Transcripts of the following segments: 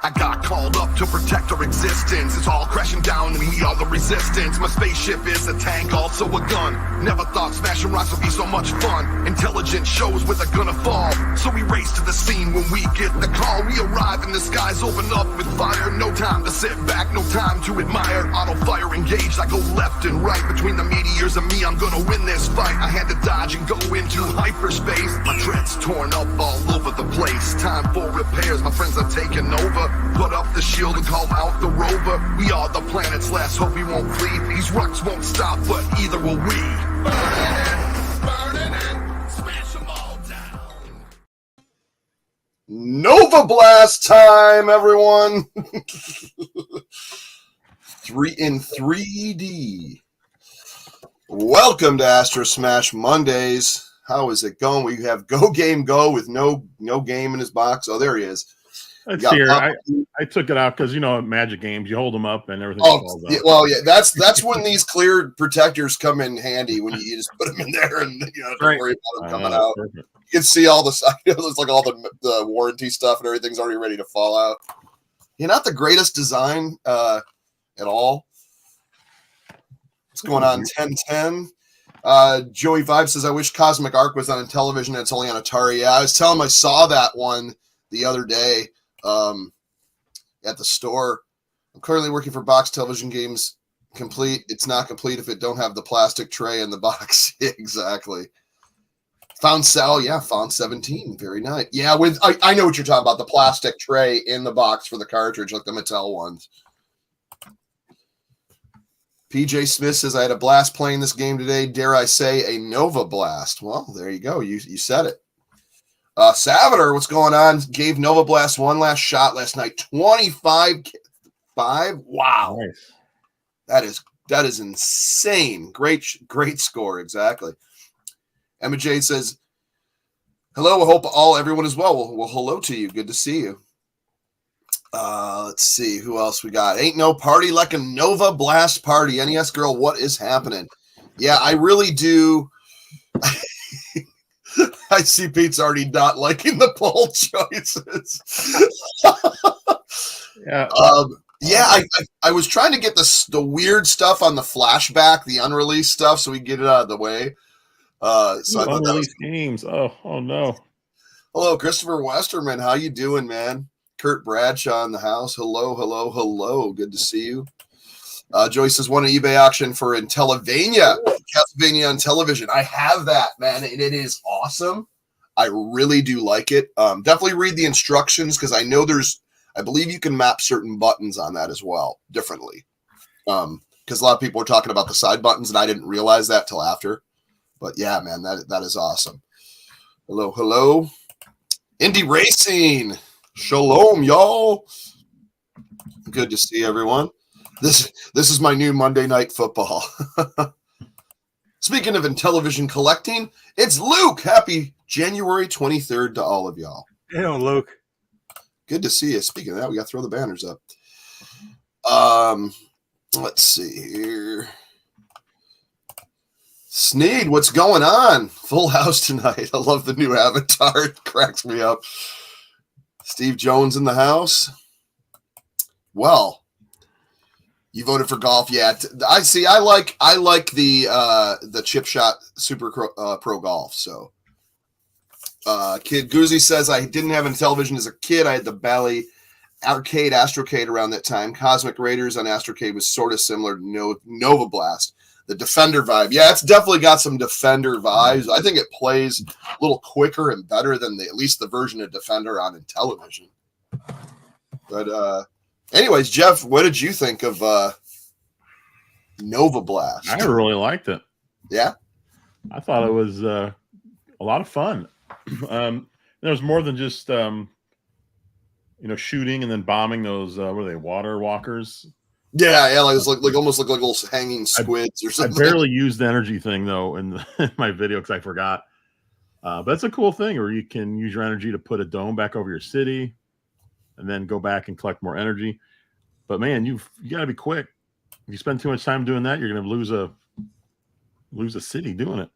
I got called up to protect our existence. It's all crashing down and we are the resistance. My spaceship is a tank, also a gun. Never thought smashing rocks would be so much fun. Intelligence shows where they're gonna fall. So we race to the scene when we get the call. We arrive and the skies open up with fire. No time to sit back, no time to admire. Auto fire engaged, I go left and right. Between the meteors and me, I'm gonna win this fight. I had to dodge and go into hyperspace. My dread's torn up all over the place. Time for repairs, my friends are taking over. Put up the shield and call out the rover. We are the planet's last hope, we won't flee. These rocks won't stop, but either will we. Burning it, smash them all down. Nova Blast time, everyone. 3D. Welcome to Astro Smash Mondays. How is it going? We have Go Game Go with no game in his box. Oh, there he is. Let's see here. I took it out because, Magic games, you hold them up and everything falls out. Yeah, well, yeah, that's when these clear protectors come in handy, when you just put them in there and don't worry about them coming out. Perfect. You can see all the it's like all the warranty stuff and everything's already ready to fall out. Not the greatest design at all. What's going on? 1010. Joey Vibe says, I wish Cosmic Arc was on Intellivision and it's only on Atari. Yeah, I was telling him I saw that one the other day at the store. I'm currently working for Box Television Games Complete. It's not complete if it don't have the plastic tray in the box. Exactly. Found 17. Very nice. Yeah, I know what you're talking about. The plastic tray in the box for the cartridge, like the Mattel ones. PJ Smith says, I had a blast playing this game today. Dare I say a Nova Blast? Well, there you go. You said it. Savater, what's going on? Gave Nova Blast one last shot last night. 25-5. Wow. Nice. That is insane. Great score. Exactly. Emma J says, hello. I hope everyone is well. Well, hello to you. Good to see you. Let's see who else we got. Ain't no party like a Nova Blast party. NES girl, what is happening? Yeah, I really do. I see Pete's already not liking the poll choices. I was trying to get the weird stuff on the flashback, the unreleased stuff, so we get it out of the way. So unreleased games. Oh no. Hello, Christopher Westerman. How you doing, man? Kurt Bradshaw in the house. Hello. Good to see you. Joyce says, won an eBay auction for Intellivision. Castlevania on television. I have that, man, and it is awesome. I really do like it. Definitely read the instructions because I believe you can map certain buttons on that as well, differently. Because a lot of people were talking about the side buttons, and I didn't realize that till after. But yeah, man, that is awesome. Hello. Indie Racing. Shalom, y'all. Good to see everyone. This is my new Monday Night Football. Speaking of Intellivision collecting, it's Luke. Happy January 23rd to all of y'all. Hey, Luke. Good to see you. Speaking of that, we got to throw the banners up. Let's see here. Sneed, what's going on? Full house tonight. I love the new avatar. It cracks me up. Steve Jones in the house. Well, you voted for golf, yeah. I see. I like the chip shot Super Pro Golf. So, Kid Goozy says, I didn't have Intellivision as a kid. I had the Bally Arcade Astrocade around that time. Cosmic Raiders on Astrocade was sort of similar to Nova Blast. The Defender vibe, yeah, it's definitely got some Defender vibes. I think it plays a little quicker and better than at least the version of Defender on Intellivision. But anyways, Jeff, what did you think of Nova Blast? I really liked it. Yeah? I thought it was a lot of fun. There was more than just, shooting and then bombing those, what are they, water walkers? Yeah, like almost like little hanging squids or something. I barely used the energy thing, though, in my video because I forgot. But it's a cool thing where you can use your energy to put a dome back over your city and then go back and collect more energy. But, man, you got to be quick. If you spend too much time doing that, you're going to lose a city doing it.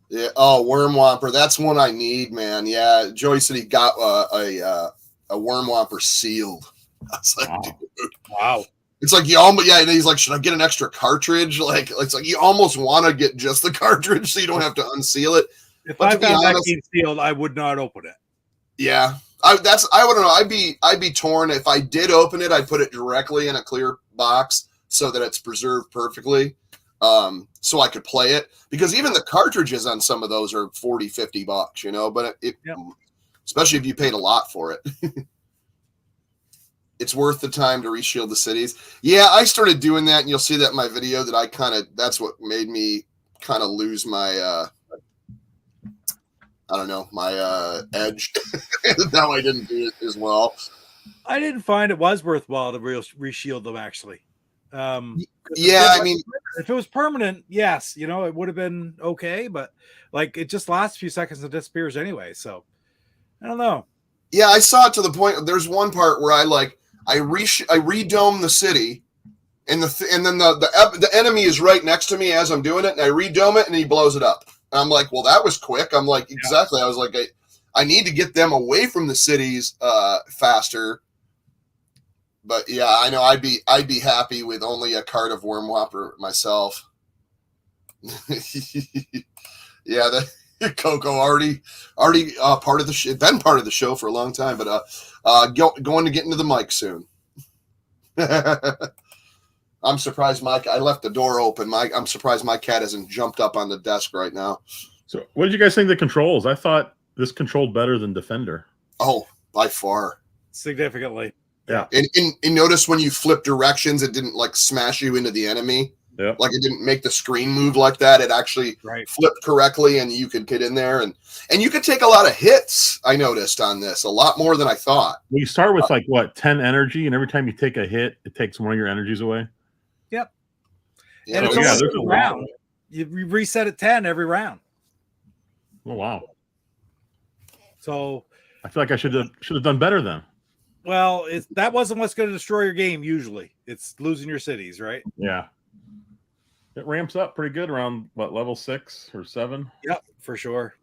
Yeah. Oh, Worm Whomper. That's one I need, man. Yeah. Joey said he got a a Worm Whopper sealed. I was like, Wow. dude. Wow. It's like you almost, yeah. And he's like, should I get an extra cartridge? Like it's like you almost want to get just the cartridge so you don't have to unseal it. If But I to be found that honest- game sealed, I would not open it. Yeah, I wouldn't know. I'd be torn if I did open it. I'd put it directly in a clear box so that it's preserved perfectly, so I could play it. Because even the cartridges on some of those are $40-$50, you know. But especially if you paid a lot for it, it's worth the time to reshield the cities. Yeah, I started doing that, and you'll see that in my video that that's what made me kind of lose my. I don't know, my edge. Now I didn't do it as well. I didn't find it was worthwhile to reshield them, actually. Yeah, I mean, if it was permanent, yes, you know, it would have been okay, but like it just lasts a few seconds and disappears anyway. So I don't know. yeah, I saw it to the point. There's one part where I redome the city, and then the enemy is right next to me as I'm doing it, and I redome it, and he blows it up. And I'm like, well, that was quick. I'm like, exactly. I was like, I need to get them away from the cities faster. But yeah, I know I'd be happy with only a cart of Worm Whopper myself. Yeah, the Coco already part of the been part of the show for a long time, but going to get into the mic soon. I'm surprised I left the door open. I'm surprised my cat hasn't jumped up on the desk right now. So what did you guys think of the controls? I thought this controlled better than Defender. Oh, by far. Significantly. Yeah. And notice when you flip directions, it didn't like smash you into the enemy. Yeah. Like it didn't make the screen move like that. It actually flipped correctly, and you could get in there and you could take a lot of hits. I noticed on this a lot more than I thought. Well, you start with 10 energy, and every time you take a hit, it takes one of your energies away. Yep. Yeah, And it's yeah, almost there's a a round. You reset at 10 every round. Oh wow. So I feel like I should have done better then. well, that wasn't what's going to destroy your game usually. It's losing your cities, right? Yeah. It ramps up pretty good around level 6 or 7. Yep, for sure.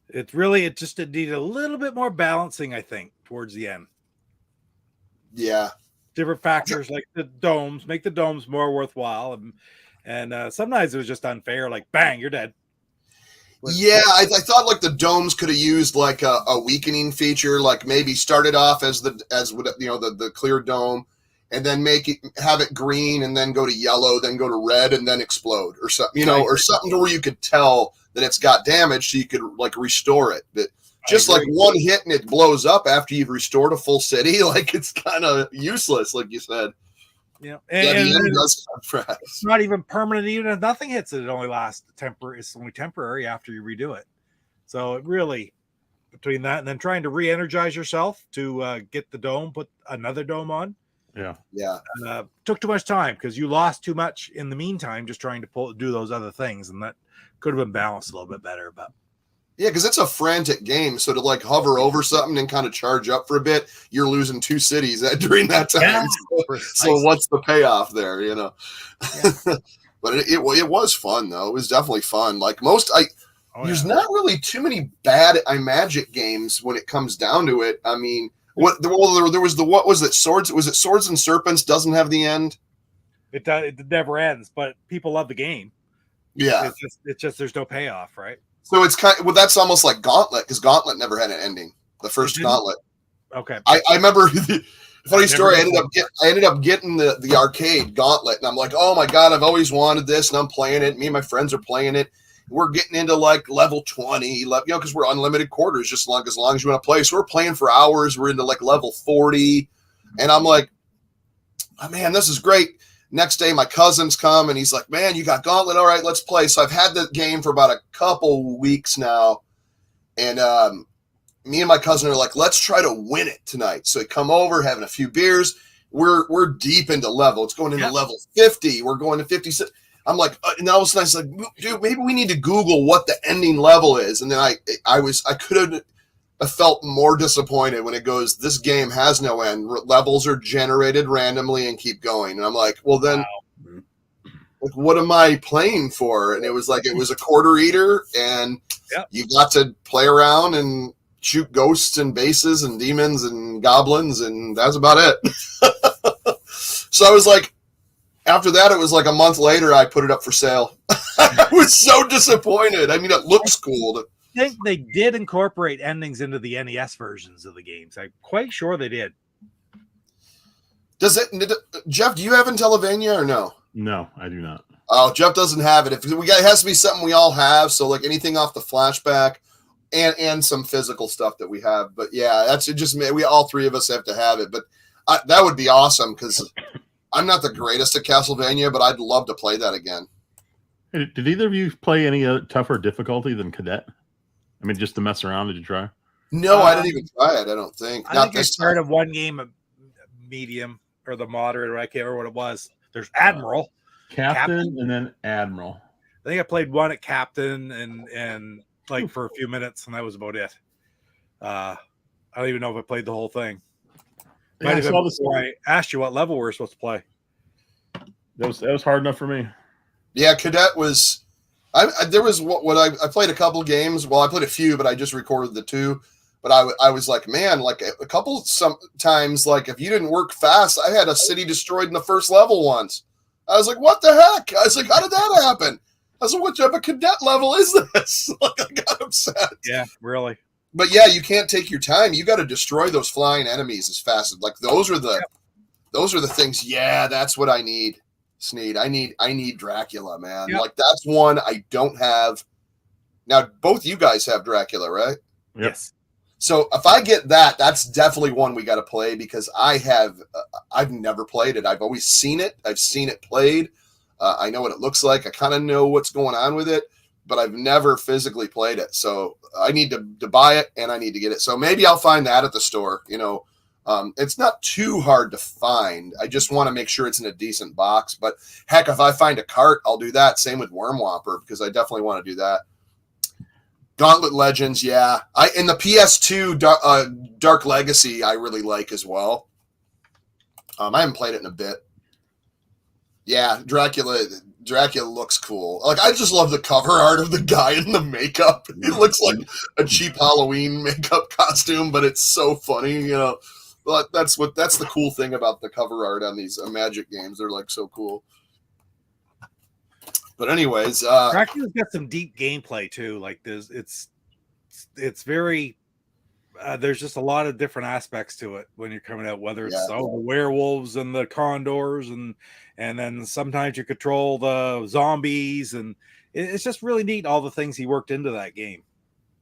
It just needed a little bit more balancing, I think, towards the end. Yeah. Different factors like the domes make the domes more worthwhile, and sometimes it was just unfair. Like, bang, you're dead. Yeah, I thought like the domes could have used like a weakening feature, like maybe started off as the clear dome, and then have it green, and then go to yellow, then go to red, and then explode, or something, or something to where you could tell that it's got damage, so you could like restore it. But just like one hit and it blows up after you've restored a full city, like it's kind of useless, like you said. Yeah, and it's not even permanent. Even if nothing hits it, it only lasts temporary. It's only temporary after you redo it. So it really, between that and then trying to re-energize yourself to get the dome, put another dome on. Yeah. Took too much time because you lost too much in the meantime, just trying to do those other things, and that could have been balanced a little bit better. But yeah, because it's a frantic game. So to like hover over something and kind of charge up for a bit, you're losing 2 cities during that time. Yeah, so what's the payoff there? Yeah. But it was fun though. It was definitely fun. Like there's not really too many bad IMAGIC games when it comes down to it. I mean, there was what was it? Swords? Was it Swords and Serpents? Doesn't have the end. It never ends, but people love the game. Yeah, it's just there's no payoff, right? So it's that's almost like Gauntlet, because Gauntlet never had an ending. The first Gauntlet. Okay. I remember funny story. I ended up getting the arcade Gauntlet, and I'm like, oh my god, I've always wanted this, and I'm playing it. Me and my friends are playing it. We're getting into like level 20, because we're unlimited quarters, just as long as you want to play. So we're playing for hours. We're into like level 40, and I'm like, oh man, this is great. Next day, my cousins come, and he's like, man, you got Gauntlet? All right, let's play. So I've had the game for about a couple weeks now, and me and my cousin are like, let's try to win it tonight. So we come over, having a few beers. We're deep into level. It's going into level 50. We're going to 56. I'm like, and all of a sudden, I was like, dude, maybe we need to Google what the ending level is. And then I could have felt more disappointed when it goes, this game has no end. Levels are generated randomly and keep going. And I'm like, well, then, like, what am I playing for? And it was like, it was a quarter eater, and you got to play around and shoot ghosts and bases and demons and goblins, and that's about it. So I was like, after that, it was like a month later, I put it up for sale. I was so disappointed. I mean, it looks cool. I think they did incorporate endings into the NES versions of the games. I'm quite sure they did. Jeff, do you have Intellivision or no? No, I do not. Oh, Jeff doesn't have it. It has to be something we all have. So like anything off the flashback and some physical stuff that we have. But yeah, that's it. Just we all three of us have to have it. But that would be awesome because I'm not the greatest at Castlevania, but I'd love to play that again. Hey, did either of you play any tougher difficulty than Cadet? I mean, just to mess around, did you try? No, I didn't even try it. I don't think. I started one game of medium or the moderate, or I can't remember what it was. There's Admiral. Captain, and then Admiral. I think I played one at Captain and like for a few minutes, and that was about it. I don't even know if I played the whole thing. Yeah, I asked you what level we were supposed to play. That was hard enough for me. Yeah, Cadet was. There was I played a couple games. Well, I played a few, but I just recorded the two. But I was like, man, like a couple sometimes, like if you didn't work fast, I had a city destroyed in the first level once. I was like, what the heck? I was like, how did that happen? I was like, what type of Cadet level is this? Like, I got upset. Yeah, really. But yeah, you can't take your time. You got to destroy those flying enemies as fast as those are the things. Yeah, that's what I need. Sneed. I need Dracula, man. Yep. Like that's one I don't have. Now both you guys have Dracula, right? Yep. Yes. So if I get that, that's definitely one we got to play because I've never played it. I've always seen it. I've seen it played. I know what it looks like. I kind of know what's going on with it, but I've never physically played it. So I need to buy it and I need to get it. So maybe I'll find that at the store. You know, it's not too hard to find. I just want to make sure it's in a decent box. But heck, if I find a cart, I'll do that. Same with Worm Whopper because I definitely want to do that. Gauntlet Legends, yeah. In the PS2 Dark Legacy, I really like as well. I haven't played it in a bit. Yeah, Dracula looks cool. Like I just love the cover art of the guy in the makeup. He looks like a cheap Halloween makeup costume, but it's so funny, you know. But that's the cool thing about the cover art on these MAGIC games. They're like so cool. But anyways, Dracula's got some deep gameplay too. Like it's very there's just a lot of different aspects to it when you're coming out. Whether it's the werewolves and the condors, and then sometimes you control the zombies, and it's just really neat. All the things he worked into that game.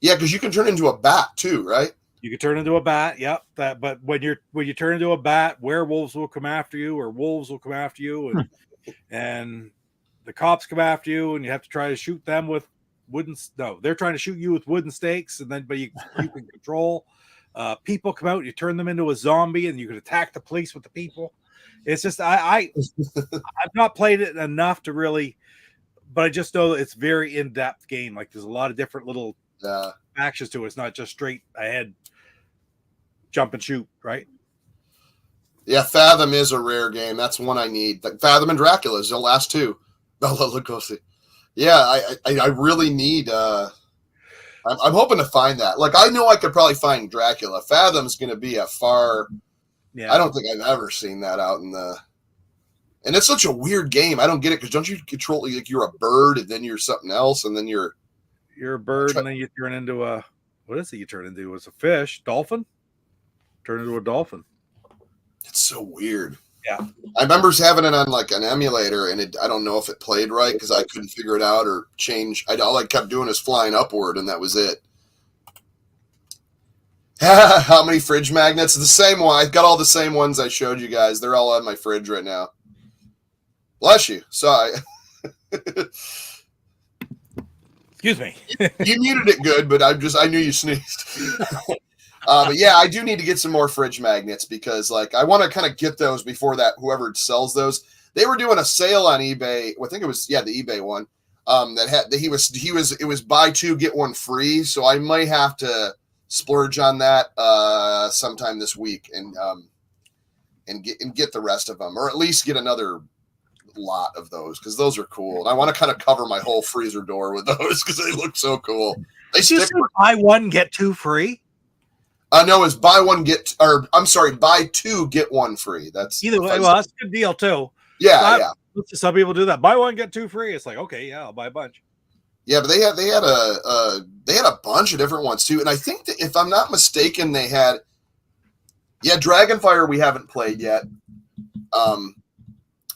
Yeah, because you can turn into a bat too, right? You can turn into a bat. Yep. But when you turn into a bat, werewolves will come after you, or wolves will come after you, and and the cops come after you, and you have to try to shoot them with they're trying to shoot you with wooden stakes, and then but you can control. People come out, you turn them into a zombie, and you can attack the police with the people. It's just I've not played it enough to really, but I just know it's very in-depth game. Like there's a lot of different little actions to it. It's not just straight ahead jump and shoot, right? Yeah, Fathom is a rare game. That's one I need. Like Fathom and Dracula is the last two. Bela Lugosi. Yeah, I really need. I'm hoping to find that. Like I know I could probably find Dracula. Fathom's going to be a far. Yeah. I don't think I've ever seen that out in the. And it's such a weird game. I don't get it because don't you control like you're a bird and then you're something else and then you're a bird and then you turn into a what is it? You turn into it's a fish, dolphin. Turn into a dolphin. It's so weird. Yeah, I remember having it on like an emulator, and I don't know if it played right because I couldn't figure it out or change. All I kept doing is flying upward, and that was it. How many fridge magnets? The same one. I've got all the same ones I showed you guys. They're all on my fridge right now. Bless you. Sorry. Excuse me. You muted it good, but I knew you sneezed. But yeah, I do need to get some more fridge magnets because like I want to kind of get those before that whoever sells those. They were doing a sale on eBay. Well, I think it was the eBay one. It was buy two get one free. So I might have to splurge on that sometime this week and get the rest of them, or at least get another lot of those because those are cool. And I want to kind of cover my whole freezer door with those because they look so cool. They just buy one get two free. No, it's buy two get one free. That's either way. Well, that's a good deal too. Yeah. Some people do that. Buy one get two free. It's like, okay, yeah, I'll buy a bunch. Yeah, but they had a bunch of different ones too, and I think that if I'm not mistaken, they had Dragonfire we haven't played yet.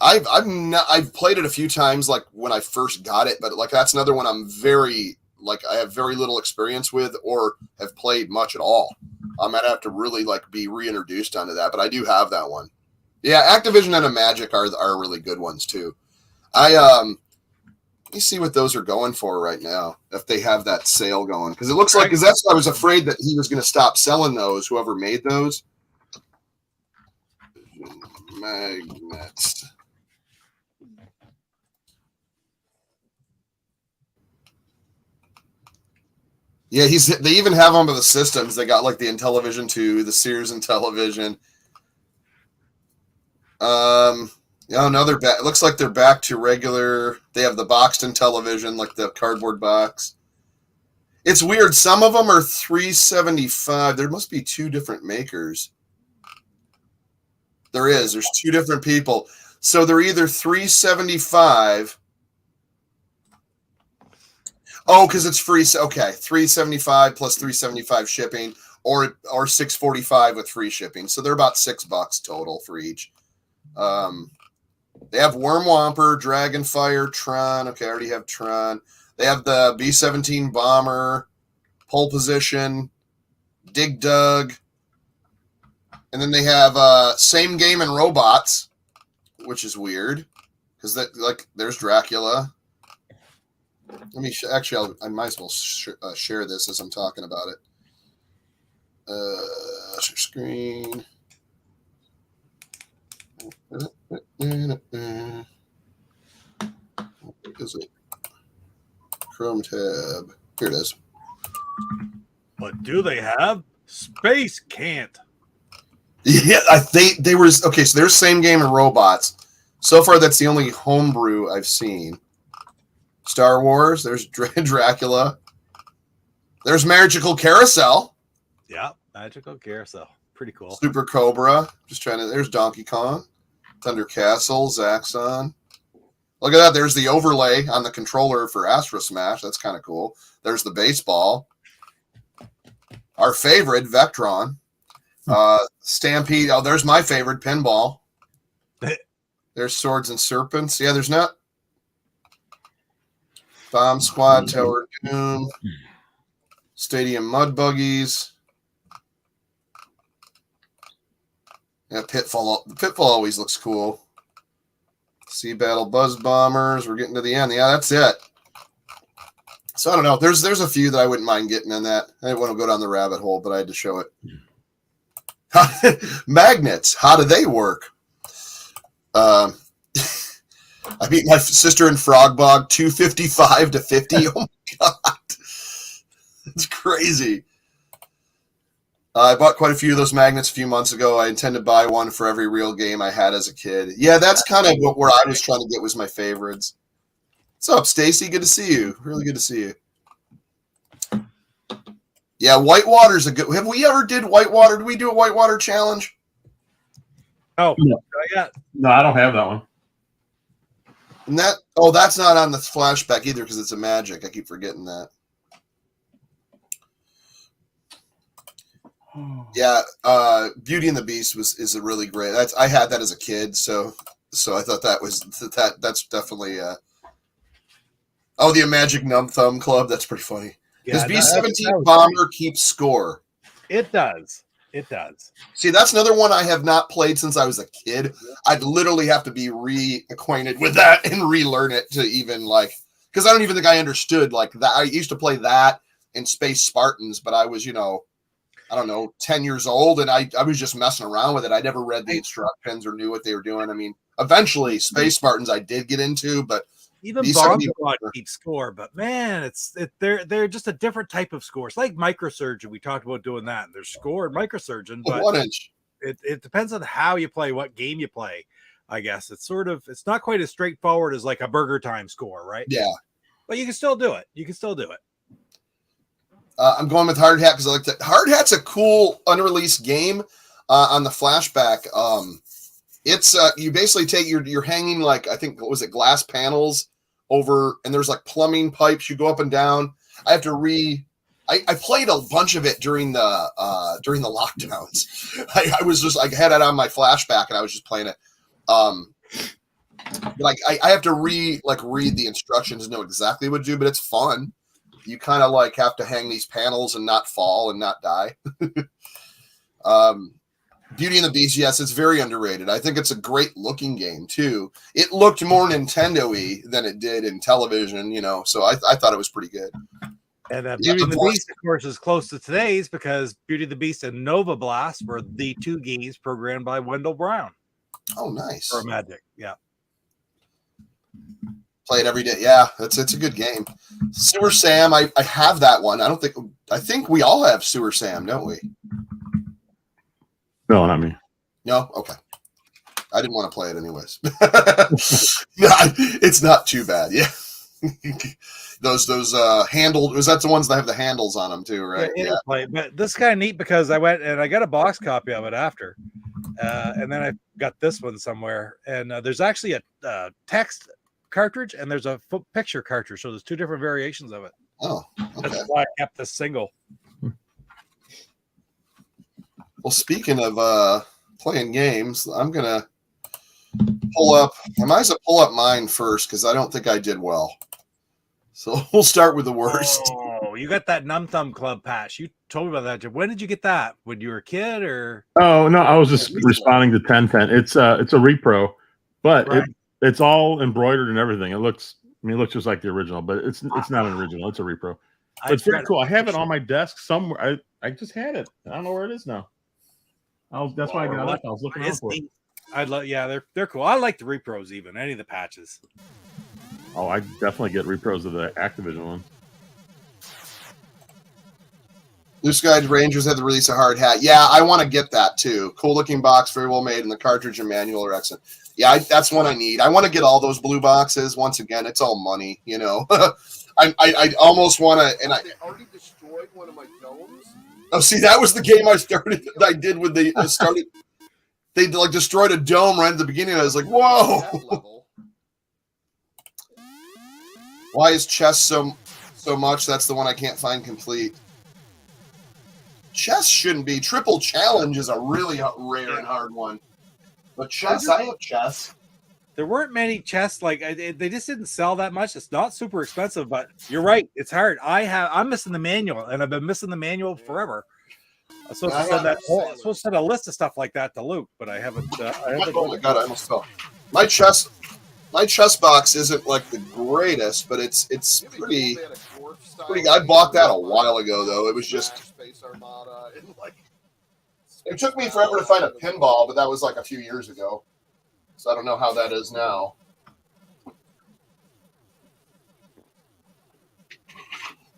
I've played it a few times, like when I first got it, but like that's another one I have very little experience with or have played much at all. I might have to really be reintroduced onto that, but I do have that one. Yeah, Activision and IMAGIC are really good ones too. Let me see what those are going for right now, if they have that sale going, because it looks like that's I was afraid that he was going to stop selling those. Whoever made those magnets. Yeah, they even have them with the systems. They got the Intellivision 2, the Sears Intellivision. No, they're back. It looks like they're back to regular. They have the boxed Intellivision, like the cardboard box. It's weird. Some of them are $375. There must be two different makers. There's two different people. So they're either $375. Oh, because it's free. Okay, $375 plus $375 shipping, or $645 with free shipping. So they're about $6 total for each. They have Worm Whomper, Dragonfire, Tron. Okay, I already have Tron. They have the B-17 Bomber, Pole Position, Dig Dug, and then they have Same Game and Robots, which is weird because there's Dracula. Let me I might as well share this as I'm talking about it. Share screen. Is it Chrome tab? Here it is. But do they have Space Can't? Yeah, they were okay. So there's Same Game and Robots. So far, that's the only homebrew I've seen. Star Wars. There's Dracula. There's Magical Carousel. Yeah, Magical Carousel. Pretty cool. Super Cobra. There's Donkey Kong. Thunder Castle. Zaxxon. Look at that. There's the overlay on the controller for ASTROSMASHED. That's kind of cool. There's the baseball. Our favorite, Vectron. Stampede. Oh, there's my favorite, Pinball. There's Swords and Serpents. Yeah, there's not. Bomb Squad, Tower Doom, Stadium Mud Buggies. Yeah, Pitfall. The Pitfall always looks cool. Sea Battle Buzz Bombers. We're getting to the end. Yeah, that's it. So I don't know. There's a few that I wouldn't mind getting in that. I didn't want to go down the rabbit hole, but I had to show it. Magnets. How do they work? I beat my sister in Frogbog 255 to 50. Oh my god, it's crazy. I bought quite a few of those magnets a few months ago. I intend to buy one for every real game I had as a kid. Yeah, that's kind of where I was trying to get was my favorites. What's up, Stacy? Good to see you. Really good to see you. Yeah, Whitewater's a good. Have we ever did Whitewater? Did we do a Whitewater challenge? Oh, no. No, I don't have that one. And that's not on the flashback either because it's a Magic. I keep forgetting that. Yeah, Beauty and the Beast is a really great. I had that as a kid, so I thought that's definitely. The Magic Numb Thumb Club. That's pretty funny. Does B-17 Bomber keep score? It does. It does. See, that's another one I have not played since I was a kid. I'd literally have to be reacquainted with that and relearn it to even because I don't even think I understood that. I used to play that in Space Spartans, but I was, I don't know, 10 years old, and I was just messing around with it. I never read the instructions or knew what they were doing. I mean, eventually Space Spartans I did get into, but even Bomb Squad keeps score, but man, they're just a different type of score. It's like Microsurgeon. We talked about doing that. There's score in Microsurgeon, but 1 inch. It depends on how you play, what game you play. I guess it's not quite as straightforward as like a Burger Time score, right? Yeah, but you can still do it. I'm going with Hard Hat because I like that. Hard Hat's a cool unreleased game on the flashback. It's you basically take you're hanging like I think what was it glass panels over, and there's like plumbing pipes. You go up and down. I have to I played a bunch of it during the lockdowns. I was just I had it on my flashback and I was just playing it. Like I have to read the instructions and know exactly what to do, but it's fun. You kind of like have to hang these panels and not fall and not die. Beauty and the Beast, yes, it's very underrated. I think it's a great looking game too. It looked more Nintendo-y than it did in television, so I thought it was pretty good. And Beauty and the Beast, of course, is close to today's because Beauty and the Beast and Nova Blast were the two games programmed by Wendell Brown. Oh, nice. For Magic, yeah. Play it every day. Yeah, it's a good game. Sewer Sam, I have that one. I think we all have Sewer Sam, don't we? No, not me. No? Okay. I didn't want to play it anyways. No, it's not too bad. Yeah. those handled, was that the ones that have the handles on them too, right? Yeah. But this is kind of neat because I went and I got a box copy of it after. And then I got this one somewhere. And there's actually a text cartridge and there's a picture cartridge. So there's two different variations of it. Oh, okay. That's why I kept this single. Well, speaking of playing games, I'm going to pull up. I might as well pull up mine first because I don't think I did well. So we'll start with the worst. Oh, you got that Num Thumb Club patch. You told me about that. When did you get that? When you were a kid or? Oh, no, I was just responding to 1010. It's a repro, but right. It's all embroidered and everything. It looks just like the original, but it's not an original. It's a repro. But it's very cool. I have it on my desk somewhere. I just had it. I don't know where it is now. That's why I got it. I was looking for it. They're cool. I like the repros even, any of the patches. Oh, I definitely get repros of the Activision one. Blue Sky Rangers had to release a Hard Hat. Yeah, I want to get that too. Cool looking box, very well made, and the cartridge and manual are excellent. Yeah, that's one I need. I want to get all those blue boxes. Once again, it's all money, I almost want to, and I already destroyed one of my domes. Oh, see, that was the game I did with the started. They like destroyed a dome right at the beginning. I was like, whoa. Why is chess so much? That's the one I can't find complete. Chess shouldn't be. Triple Challenge is a really rare and hard one. But chess, I have chess. There weren't many chess they just didn't sell that much. It's not super expensive, but you're right. It's hard. I'm missing the manual, and I've been missing the manual forever. I'm supposed to send a list of stuff like that to Luke, but I haven't. Oh my god! I almost fell. My chess box isn't like the greatest, but it's pretty. I bought that a while ago though. It was just. It took me forever to find a pinball, but that was like a few years ago. So I don't know how that is now.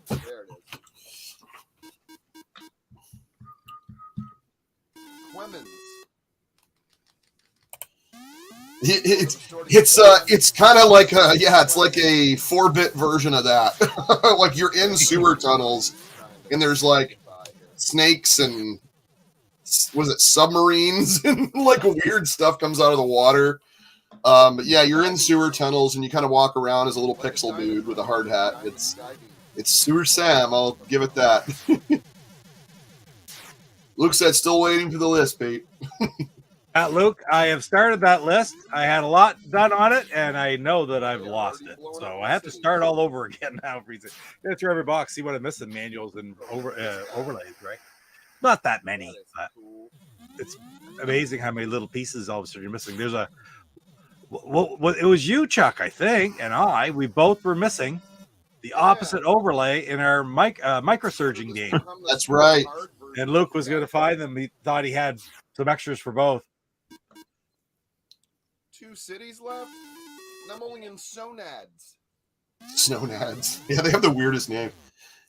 There it is. Clemens. It's kind of like it's like a 4-bit version of that. Like you're in sewer tunnels, and there's like snakes and submarines and like weird stuff comes out of the water. But yeah, you're in sewer tunnels and you kind of walk around as a little pixel dude with a hard hat. It's Sewer Sam. I'll give it that. Luke said, still waiting for the list, Pete. Luke, I have started that list. I had a lot done on it, and I know that I've lost it. So I have to start all over again now. Go through every box, see what I'm missing, manuals and overlays, right? Not that many, but it's amazing how many little pieces all of a sudden you're missing. There's it was you, Chuck, I think, and we both were missing the opposite overlay in our microsurging game. That's right. And Luke was going to find them. He thought he had some extras for both. 2 cities left, and I'm only in Snownads. Snownads. Yeah, they have the weirdest name.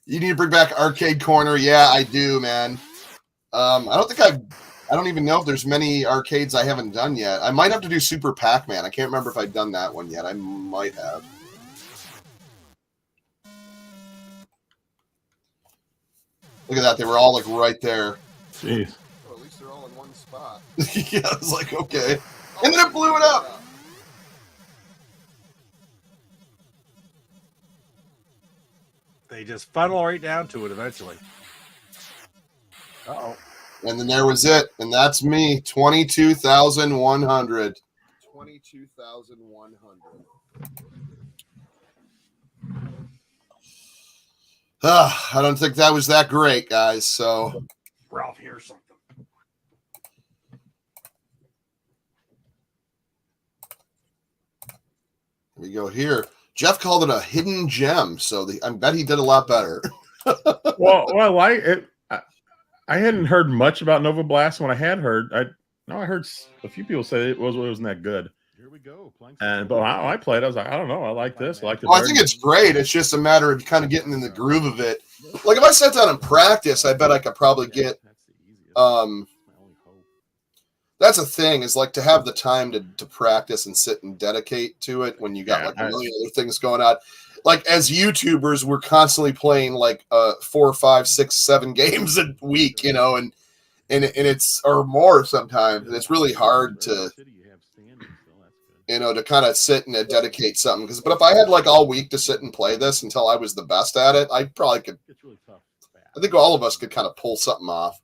You need to bring back Arcade Corner. Yeah, I do, man. I don't even know if there's many arcades I haven't done yet. I might have to do Super Pac-Man. I can't remember if I've done that one yet. I might have. Look at that. They were all like right there. Jeez. Well, at least they're all in one spot. Yeah, I was like, okay. And then it blew it up. They just funnel right down to it eventually. Uh-oh. And then there was it. And that's me. 22,100. 22,100. I don't think that was that great, guys. So Ralph, here's something. we go here. Jeff called it a hidden gem, so I bet he did a lot better. well, I hadn't heard much about Nova Blast. When I had heard, I heard a few people say it wasn't that good. Here we go. And but I played. I was like, I don't know. I like this. I like the. I think it's great. It's just a matter of kind of getting in the groove of it. Like if I sat down and practice, I bet I could probably get. That's a thing, is like to have the time to practice and sit and dedicate to it when you got like a million other things going on. Like as YouTubers, we're constantly playing like 4, 5, 6, 7 games a week, you know, and it's or more sometimes. And it's really hard to, you know, to kind of sit and dedicate something. But if I had like all week to sit and play this until I was the best at it, I probably could. I think all of us could kind of pull something off.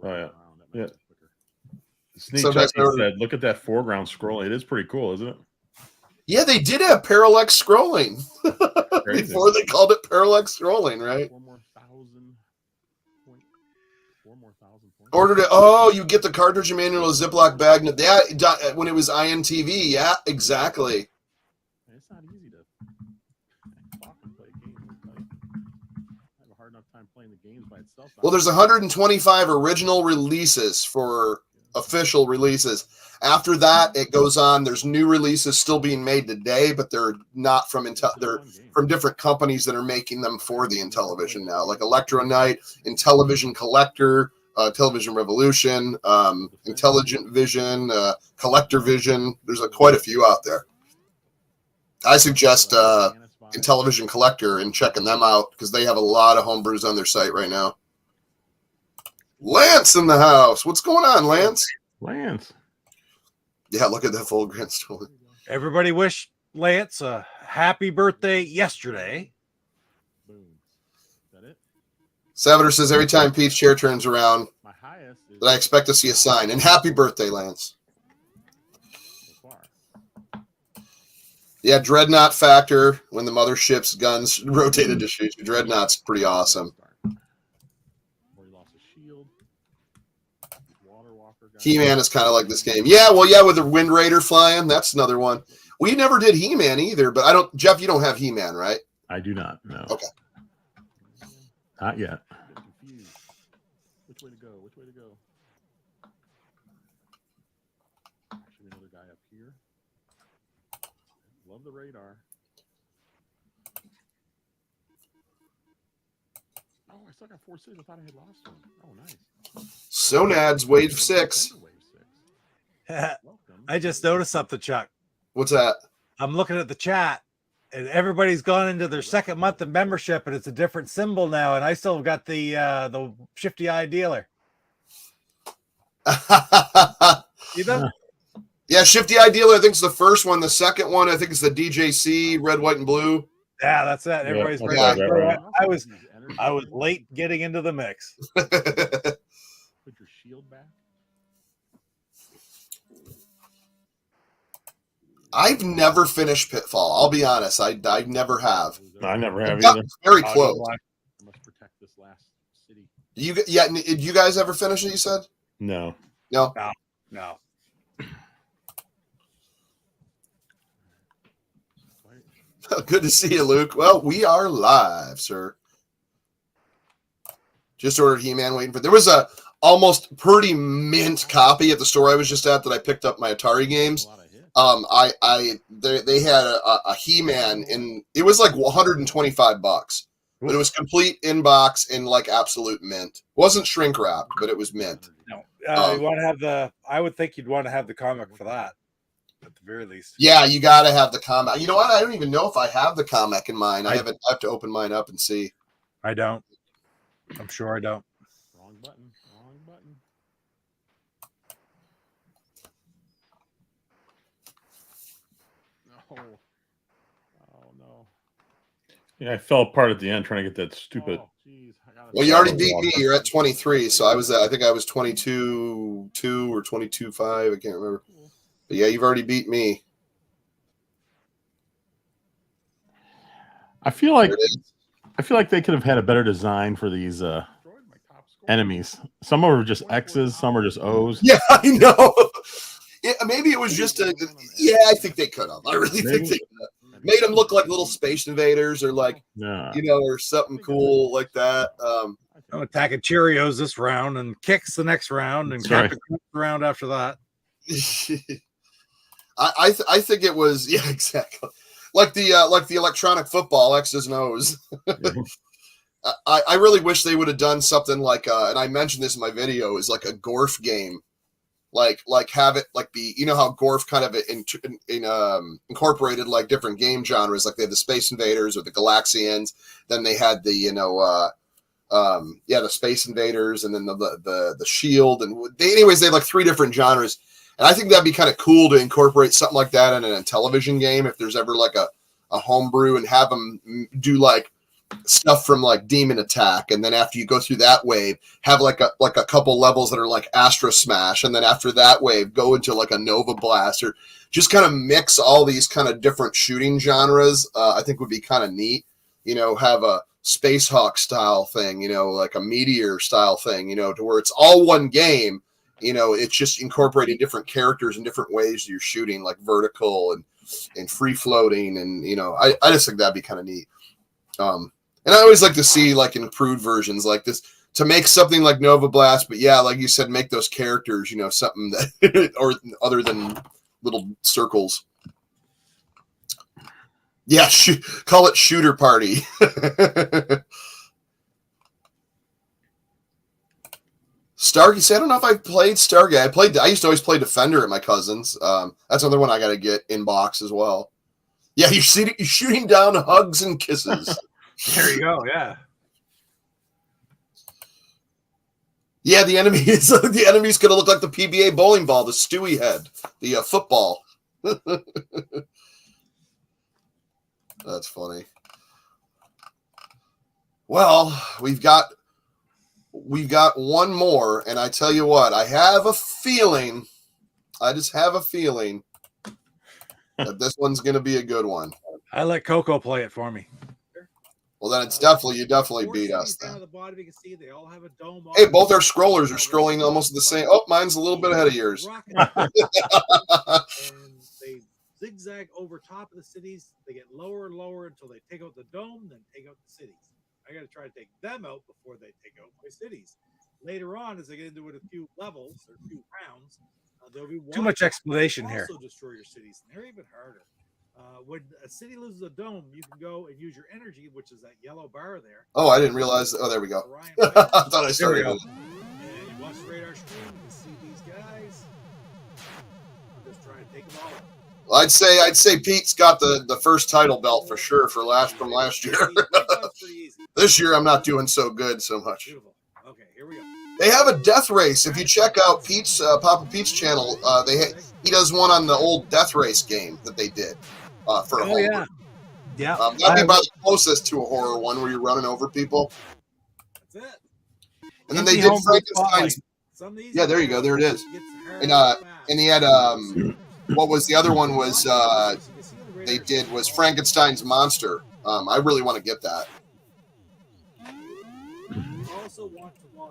Oh yeah. Yeah. Sneak Chucky said, "Look at that foreground scrolling. It is pretty cool, isn't it?" Yeah, they did have parallax scrolling before they called it parallax scrolling, right? 4 more thousand points. Ordered it. Oh, you get the cartridge manual, a Ziploc bag. That when it was IMTV. Yeah, exactly. It's not easy to talk and play games. I have a hard enough time playing the games by itself. Well, there's 125 original releases for official releases. After that, it goes on. There's new releases still being made today, but they're not from Intel. They're from different companies that are making them for the Intellivision now, like Electro Night, Intellivision Collector, Television Revolution, Intelligent Vision, Collector Vision. There's quite a few out there. I suggest Intellivision Collector and checking them out because they have a lot of homebrews on their site right now. Lance in the house. What's going on, Lance? Lance. Yeah, look at that full grand story. Everybody wish Lance a happy birthday yesterday. Boom. Is that it? Savater says every time Pete's chair turns around, My highest is that I expect to see a sign. And happy birthday, Lance. so far. Yeah, Dreadnought Factor when the mothership's guns rotated to shoot you. Dreadnought's pretty awesome. He-Man is kind of like this game. Yeah, well, yeah, with the Wind Raider flying, that's another one. We never did He-Man either, but I don't. Jeff, you don't have He-Man, right? I do not. No. Okay. Not yet. Which way to go? Which way to go? Actually, another guy up here. Love the radar. Oh, I still got 4 cities. I thought I had lost one. Oh, nice. Sonads Wave 6. I just noticed something, Chuck. What's that? I'm looking at the chat, and everybody's gone into their second month of membership, and it's a different symbol now. And I still got the Shifty Eye Dealer. You know? Yeah, Shifty Eye Dealer. I think it's the first one. The second one, I think it's the DJC Red, White, and Blue. Yeah, that's it. Everybody's yeah. I was late getting into the mix. Put your shield back. I've never finished Pitfall. I'll be honest. I never have. I never have either. Very close. I must protect this last city. Did you guys ever finish it? You said No. no. No. Good to see you, Luke. Well, we are live, sir. Just ordered He-Man. Waiting for. There was a almost pretty mint copy at the store I was just at that I picked up my Atari games. They had a He-Man and it was like $125, but it was complete in box in like absolute mint. It wasn't shrink wrapped, but it was mint. No, you want to have the. I would think you'd want to have the comic for that, at the very least. Yeah, you got to have the comic. You know what? I don't even know if I have the comic in mine. I have to open mine up and see. I don't. I'm sure I don't. Wrong button. Wrong button. No. Oh no. Yeah, I fell apart at the end trying to get that stupid. Oh, jeez. Well, you already beat me. You're at 23. So I think I was 22-2 or 22-5. I can't remember. But yeah, you've already beat me. I feel like they could have had a better design for these enemies. Some are just X's, some are just O's. Yeah, I know. Yeah, maybe it was just a. Yeah, I think they could have. I really think they could have. Made them look like little space invaders, or like, or something cool like that. I'm attacking Cheerios this round and kicks the next round and Captain Crunch round after that. I think it was exactly like the electronic football X's and O's. I really wish they would have done something like and I mentioned this in my video, is like a Gorf game. Like have it like be, how Gorf kind of incorporated like different game genres, like they had the Space Invaders or the Galaxians, then they had the the Space Invaders, and then the Shield, and they had like 3 different genres, and I think that'd be kind of cool to incorporate something like that in a television game if there's ever like a homebrew, and have them do like stuff from like Demon Attack, and then after you go through that wave, have like a couple levels that are like Astro Smash, and then after that wave go into like a Nova Blast, or just kind of mix all these kind of different shooting genres. I think would be kind of neat. Have a Space Hawk style thing, like a Meteor style thing, to where it's all one game. It's just incorporating different characters and different ways you're shooting, like vertical and free floating, and I just think that'd be kind of neat. And I always like to see like improved versions like this to make something like Nova Blast, but yeah, like you said, make those characters, something that or other than little circles. Yeah, call it Shooter Party. Stargate. See, I don't know if I've played Stargate. I used to always play Defender at my cousin's. That's another one I got to get in box as well. Yeah, you're shooting down hugs and kisses. There you go. Yeah. Yeah, the enemy's going to look like the PBA bowling ball, the Stewie head, the football. That's funny. Well, we've got one more, and I tell you what, I just have a feeling that this one's going to be a good one. I let Coco play it for me. Well, then you definitely beat us then. The bottom, you can see they all have a dome. Hey, both our scrollers are scrolling almost the same. Oh, mine's a little bit ahead of yours. And they zigzag over top of the cities. They get lower and lower until they take out the dome, then take out the cities. I got to try to take them out before they take out my cities. Later on, as they get into it a few levels or a few rounds, there'll be too much explanation also here. Also destroy your cities, and they're even harder. When a city loses a dome, you can go and use your energy, which is that yellow bar there. Oh, I didn't realize. Oh, there we go. I thought I started. And you watch the radar screen, you see these guys. I'm just trying to take them all out. Well, I'd say Pete's got the first title belt for sure from last year. This year I'm not doing so good so much. Beautiful. Okay, here we go. They have a death race. If you check out Pete's Papa Pete's channel, he does one on the old death race game that they did for a horror. Yeah. That'd be about the closest to a horror one where you're running over people. That's it. And then they did Frankenstein's. Yeah, there you go. There it is. And he had what was the other one was they did was Frankenstein's monster. I really want to get that. Also want to watch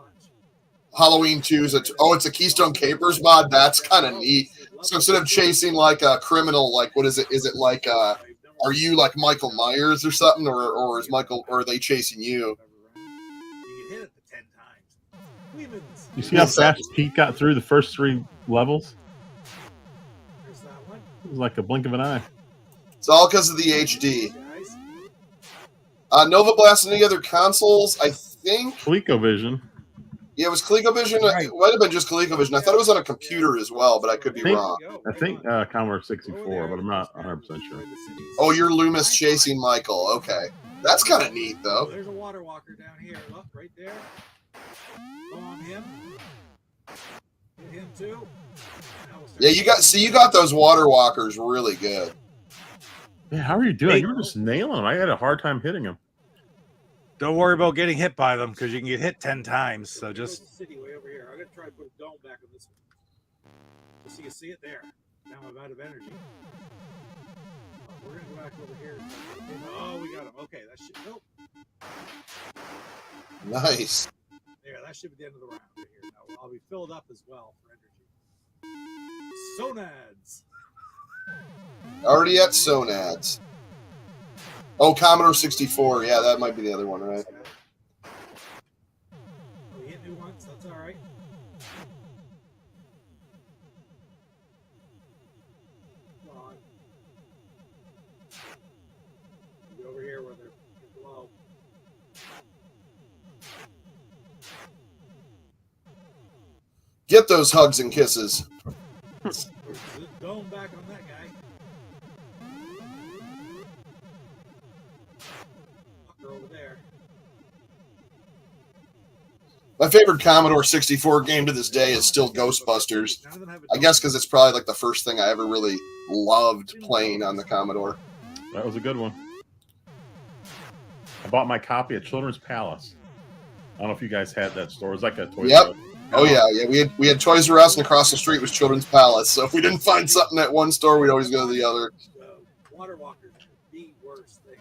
Halloween 2 is it's a Keystone Capers mod. That's kind of neat. So instead of chasing like a criminal, like what is it? Is it like are you like Michael Myers or something, or is Michael, or are they chasing you? You hit it 10 times. You see how fast Pete got through the first 3 levels? There's that one. It was like a blink of an eye. It's all because of the HD. Nova Blast and any other consoles? I think ColecoVision. Yeah, it was ColecoVision. Right. It might have been just ColecoVision. I thought it was on a computer as well, but I could be wrong. I think Commodore 64, but I'm not 100% sure. Oh, you're Loomis chasing Michael. Okay. That's kind of neat, Oh, though. there's a water walker down here. Look, right there. Go on him. Hit him too. Yeah, you got those water walkers really good. Man, how are you doing? You were just nailing them. I had a hard time hitting them. Don't worry about getting hit by them because you can get hit 10 times. So just city way over here. I'm gonna try to put a dome back on this one. Just so you see it there. Now I'm out of energy. We're gonna go back over here. Oh, we got him. Okay, that should nope. Nice. There, that should be the end of the round right here. Now I'll be filled up as well for energy. Sonads. Already at Sonads. Oh, Commodore 64. Yeah, that might be the other one, right? We hit new ones. That's all right. Come on. Be over here where they're low. Get those hugs and kisses. Going back on that guy. Over there. My favorite Commodore 64 game to this day is still Ghostbusters. I guess because it's probably like the first thing I ever really loved playing on the Commodore. That was a good one. I bought my copy at Children's Palace. I don't know if you guys had that store. It was like a toy store. Oh yeah. We had Toys R Us, and across the street was Children's Palace. So if we didn't find something at one store, we'd always go to the other. Water walkers are the worst thing.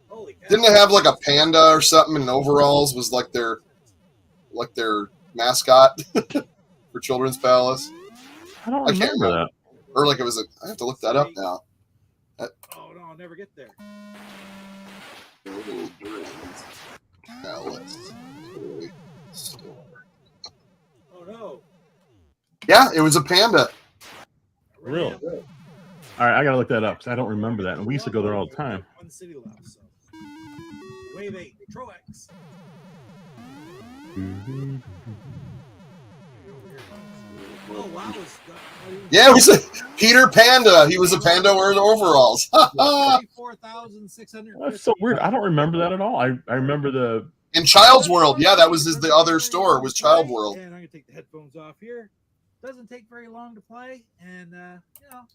Holy cow. Didn't they have like a panda or something in overalls? Was like their mascot for Children's Palace. I don't remember that. Or like it was I have to look that up now. Oh no, I'll never get there. Palace toy store. Oh no. Yeah, it was a panda. Really? All right, I gotta look that up because I don't remember that. And we used to go there all the time. One city left, so. Wave 8, Troex. Oh wow, Yeah, it was a Peter Panda. He was a panda wearing overalls. 34,600. That's so weird. I don't remember that at all. I remember the In Child's World, yeah, that was the other store. Was Child World. And I'm gonna take the headphones off here. Doesn't take very long to play, and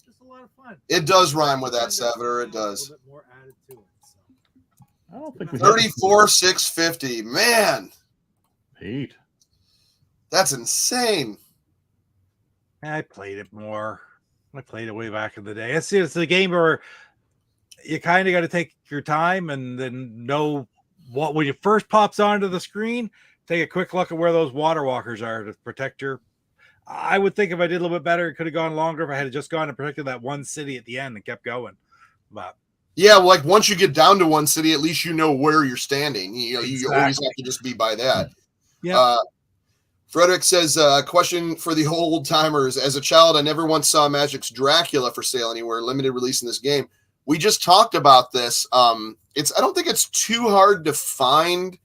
just a lot of fun. It does rhyme with that, Sevator. It does. A little bit more added to it. So. I don't think we 34,650. Man, Pete. that's insane. I played it more. I played it way back in the day. It's a game where you kind of got to take your time and then know what when it first pops onto the screen. Take a quick look at where those water walkers are to protect your. I would think if I did a little bit better, it could have gone longer if I had just gone and protected that one city at the end and kept going. But yeah, like once you get down to one city, at least you know where you're standing. You always have to just be by that. Yeah. Frederick says, question for the old timers. As a child, I never once saw Magic's Dracula for sale anywhere, limited release in this game. We just talked about this. I don't think it's too hard to find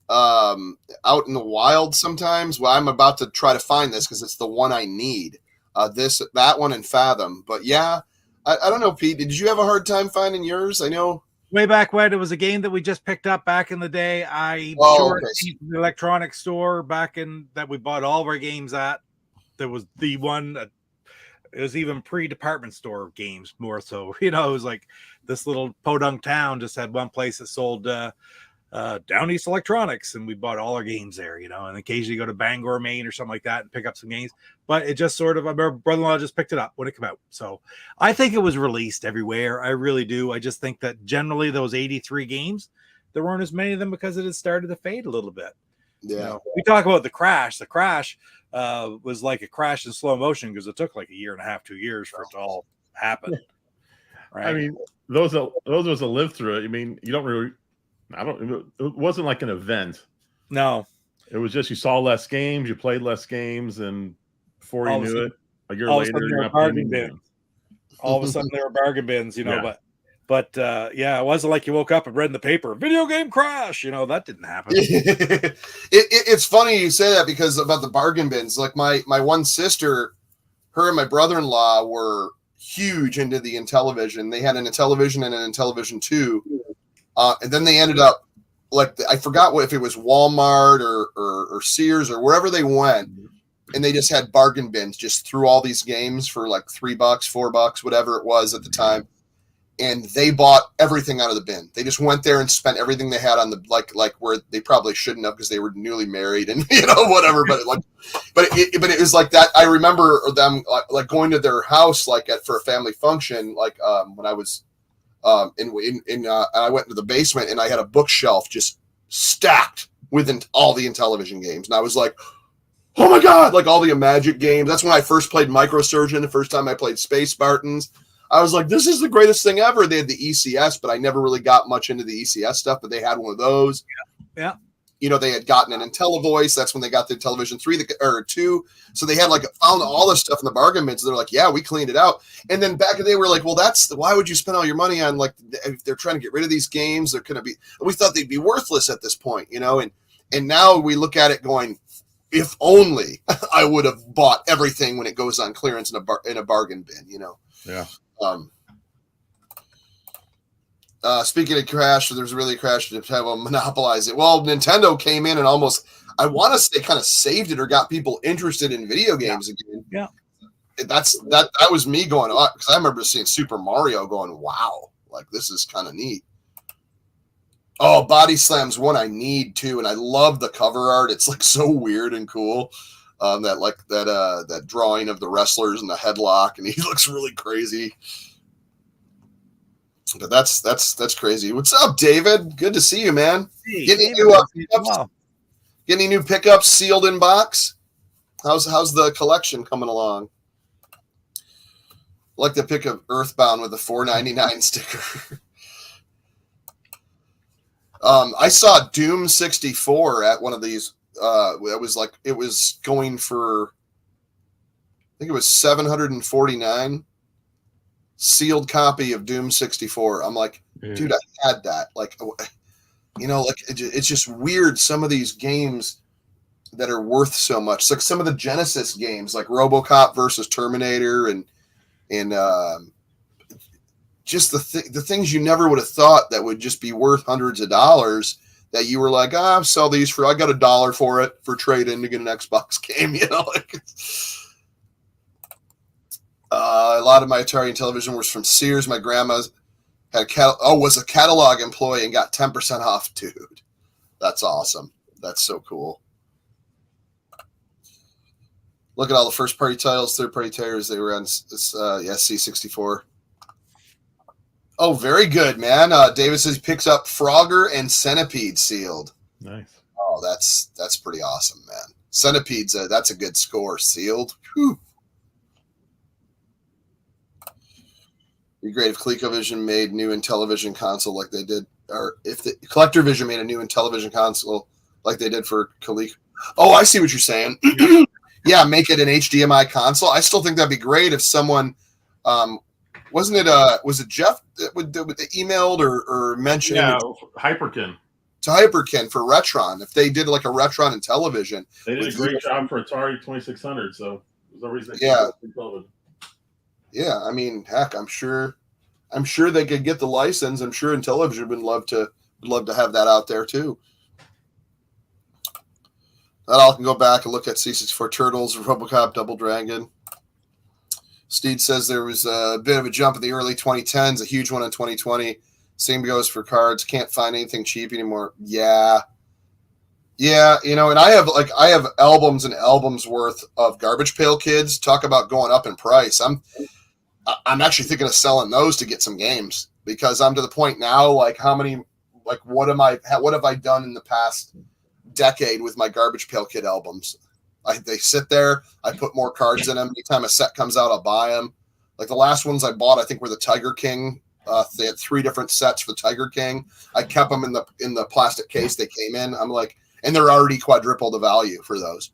out in the wild sometimes. Well, I'm about to try to find this because it's the one I need. That one and Fathom. But yeah, I don't know, Pete. Did you have a hard time finding yours? I know. Way back when, it was a game that we just picked up back in the day. The electronics store back in that we bought all of our games at. There was the one. It was even pre-department store games more so. It was like this little podunk town just had one place that sold Down East Electronics, and we bought all our games there. And occasionally go to Bangor, Maine, or something like that, and pick up some games. But it just sort of, my brother-in-law just picked it up when it came out. So I think it was released everywhere. I really do. I just think that generally those 83 games, there weren't as many of them because it had started to fade a little bit. Yeah. We talk about the crash. The crash was like a crash in slow motion because it took like a year and a half, 2 years for it to all happen. Right. I mean, those of us that lived through it, you don't really. It wasn't like an event. No. It was just you saw less games, you played less games, and before you knew it, a year later, you're not playing games. All of a sudden, there were bargain bins, But it wasn't like you woke up and read in the paper, video game crash. That didn't happen. It's funny you say that because about the bargain bins. Like my one sister, her and my brother-in-law were huge into the Intellivision. They had an Intellivision and an Intellivision 2. And then they ended up, like, I forgot if it was Walmart or Sears or wherever they went. And they just had bargain bins, just threw all these games for like $3, $4, whatever it was at the time. And they bought everything out of the bin. They just went there and spent everything they had on the like where they probably shouldn't have because they were newly married and whatever. But it was like that. I remember them like going to their house for a family function when I was I went into the basement and I had a bookshelf just stacked with all the Intellivision games, and I was like, oh my god, like all the IMAGIC games. That's when I first played Microsurgeon. The first time I played Space Spartans. I was like, this is the greatest thing ever. They had the ECS, but I never really got much into the ECS stuff, but they had one of those. Yeah. They had gotten an IntelliVoice. That's when they got the Intellivision 3 or 2. So they had found all this stuff in the bargain bins. They're like, yeah, we cleaned it out. And then back in the day, we're like, well, why would you spend all your money on if they're trying to get rid of these games? They're going to be, we thought they'd be worthless at this point, and now we look at it going, if only I would have bought everything when it goes on clearance in a bargain bin, Yeah. Speaking of crash, there's really a crash to have them monopolize it. Well, Nintendo came in and almost, I want to say, kind of saved it or got people interested in video games again. Yeah. That was me going, because I remember seeing Super Mario going, wow, like this is kind of neat. Oh, Body Slam's one I need too, and I love the cover art. It's like so weird and cool. That drawing of the wrestlers in the headlock, and he looks really crazy. But that's crazy. What's up, David? Good to see you, man. Hey, Get any new pickups sealed in box? How's the collection coming along? I'd like to pick up Earthbound with the $4.99 sticker. I saw Doom 64 at one of these. It was going for, I think it was $749. Sealed copy of Doom 64. I'm like, dude, I had that. It's just weird. Some of these games that are worth so much. It's like some of the Genesis games, like RoboCop versus Terminator, and just the things you never would have thought that would just be worth hundreds of dollars. That you were like, I'll sell these for. I got $1 for it for trade-in to get an Xbox game. A lot of my Atari Intellivision was from Sears. My grandma was a catalog employee and got 10% off. Dude, that's awesome. That's so cool. Look at all the first-party titles, third-party titles. They were on C64. Oh, very good, man. David says he picks up Frogger and Centipede sealed. Nice. Oh, that's pretty awesome, man. Centipede's that's a good score. Sealed. Whew. It'd be great if ColecoVision made new Intellivision console like they did, or if the CollectorVision made a new Intellivision console like they did for Coleco. Oh, I see what you're saying. Yeah, make it an HDMI console. I still think that'd be great if someone, was it Jeff that emailed or mentioned? Yeah, Hyperkin. To Hyperkin for Retron. If they did like a Retron Intellivision. They did a great job for Atari 2600, so there's no reason they can't do Intellivision. Yeah, I mean, heck, I'm sure they could get the license. I'm sure Intellivision would love to have that out there too. That all can go back and look at C64 Turtles, RoboCop, Double Dragon. Steed says there was a bit of a jump in the early 2010s, a huge one in 2020. Same goes for cards. Can't find anything cheap anymore. Yeah, and I have albums and albums worth of Garbage Pail Kids. Talk about going up in price. I'm actually thinking of selling those to get some games because I'm to the point now. Like, what have I done in the past decade with my Garbage Pail Kid albums? They sit there. I put more cards in them. Anytime a set comes out, I'll buy them. Like the last ones I bought, I think were the Tiger King. They had 3 different sets for Tiger King. I kept them in the plastic case they came in. I'm like, and they're already quadruple the value for those.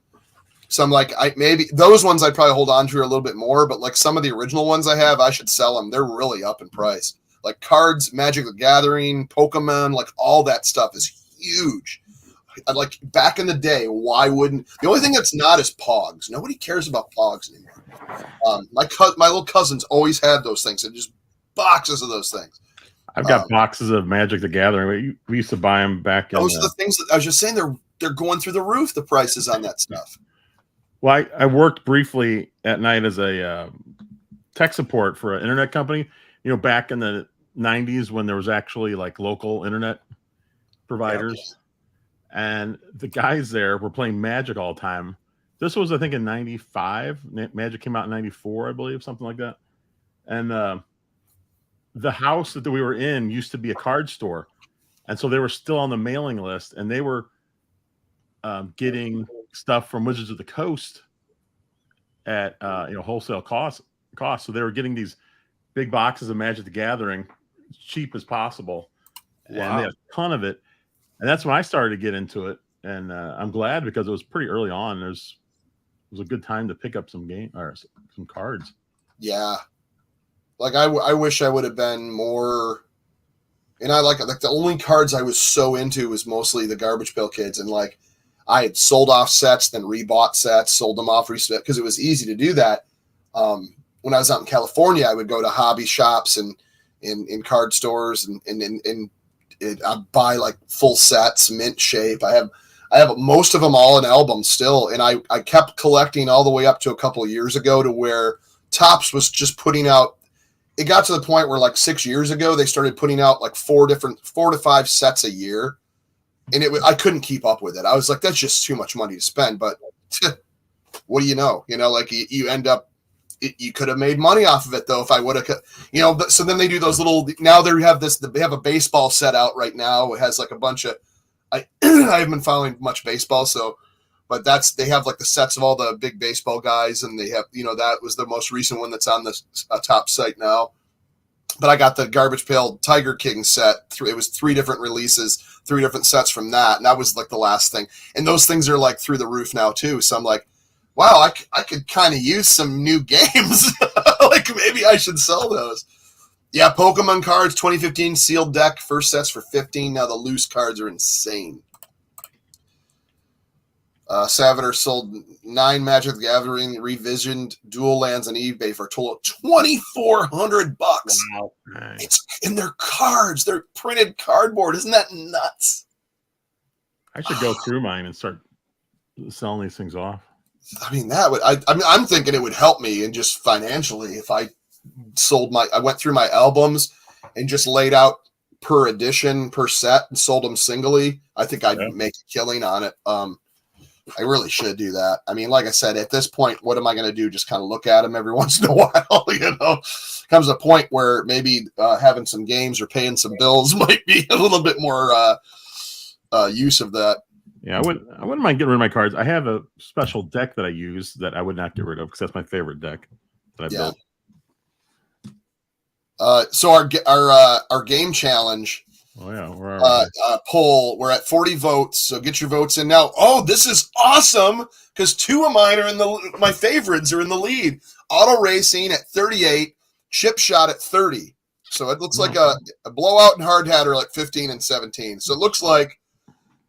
So I'm like, maybe those ones I'd probably hold on to a little bit more, but like some of the original ones I have, I should sell them. They're really up in price. Like cards, Magic the Gathering, Pokemon, like all that stuff is huge. like back in the day, why wouldn't the only thing that's not is Pogs. Nobody cares about Pogs anymore. My little cousins always had those things and just boxes of those things. I've got boxes of Magic the Gathering. We used to buy them back. Those are the things that I was just saying. They're going through the roof. The prices on that stuff. Well, I worked briefly at night as a tech support for an internet company. You know, back in the 90s when there was actually like local internet providers, and the guys there were playing Magic all the time. This was, I think, in 95. Magic came out in 94, I believe, something like that. And the house that we were in used to be a card store. And so they were still on the mailing list, and they were getting stuff from Wizards of the Coast at wholesale cost. So they were getting these big boxes of Magic the Gathering as cheap as possible. Wow. And they had a ton of it. And that's when I started to get into it. And I'm glad because it was pretty early on. It was a good time to pick up some cards. Yeah. Like I wish I would have been more, and I like the only cards I was so into was mostly the Garbage Pail Kids, and like I had sold off sets, then rebought sets, sold them off, because it was easy to do that. When I was out in California, I would go to hobby shops and in card stores and I'd buy like full sets, mint shape. I have most of them all in albums still, and I kept collecting all the way up to a couple of years ago to where Topps was just putting out. It got to the point where like 6 years ago, they started putting out like 4 to 5 sets a year. And I couldn't keep up with it. I was like, that's just too much money to spend. But what do you know? Like you end up, you could have made money off of it though. If I would have, but so then they do those little, now they have a baseball set out right now. It has like a bunch of, I haven't been following much baseball. But they have like the sets of all the big baseball guys, and they have, that was the most recent one that's on the top site now. But I got the Garbage Pail Tiger King set. It was 3 different releases, 3 different sets from that. And that was like the last thing. And those things are like through the roof now too. So I'm like, wow, I could kind of use some new games. Like maybe I should sell those. Yeah, Pokemon cards, 2015 sealed deck, first sets for $15. Now the loose cards are insane. Savater sold 9 Magic the Gathering revisioned dual lands on eBay for a total of $2,400. Wow. Nice. It's in their cards. They're printed cardboard. Isn't that nuts? I should go through mine and start selling these things off. I mean, that would. I'm thinking it would help me, and just financially, if I went through my albums and just laid out per edition, per set, and sold them singly. I think I'd make a killing on it. I really should do that. I mean, like I said, at this point, what am I going to do? Just kind of look at them every once in a while, Comes a point where maybe having some games or paying some bills might be a little bit more use of that. Yeah, I wouldn't mind getting rid of my cards. I have a special deck that I use that I would not get rid of because that's my favorite deck that I built. So our game challenge. Oh yeah, poll. We're at 40 votes, so get your votes in now. Oh, this is awesome because 2 of mine are my favorites are in the lead. Auto Racing at 38, Chip Shot at 30. So it looks like a blowout and Hard Hat are like 15 and 17. So it looks like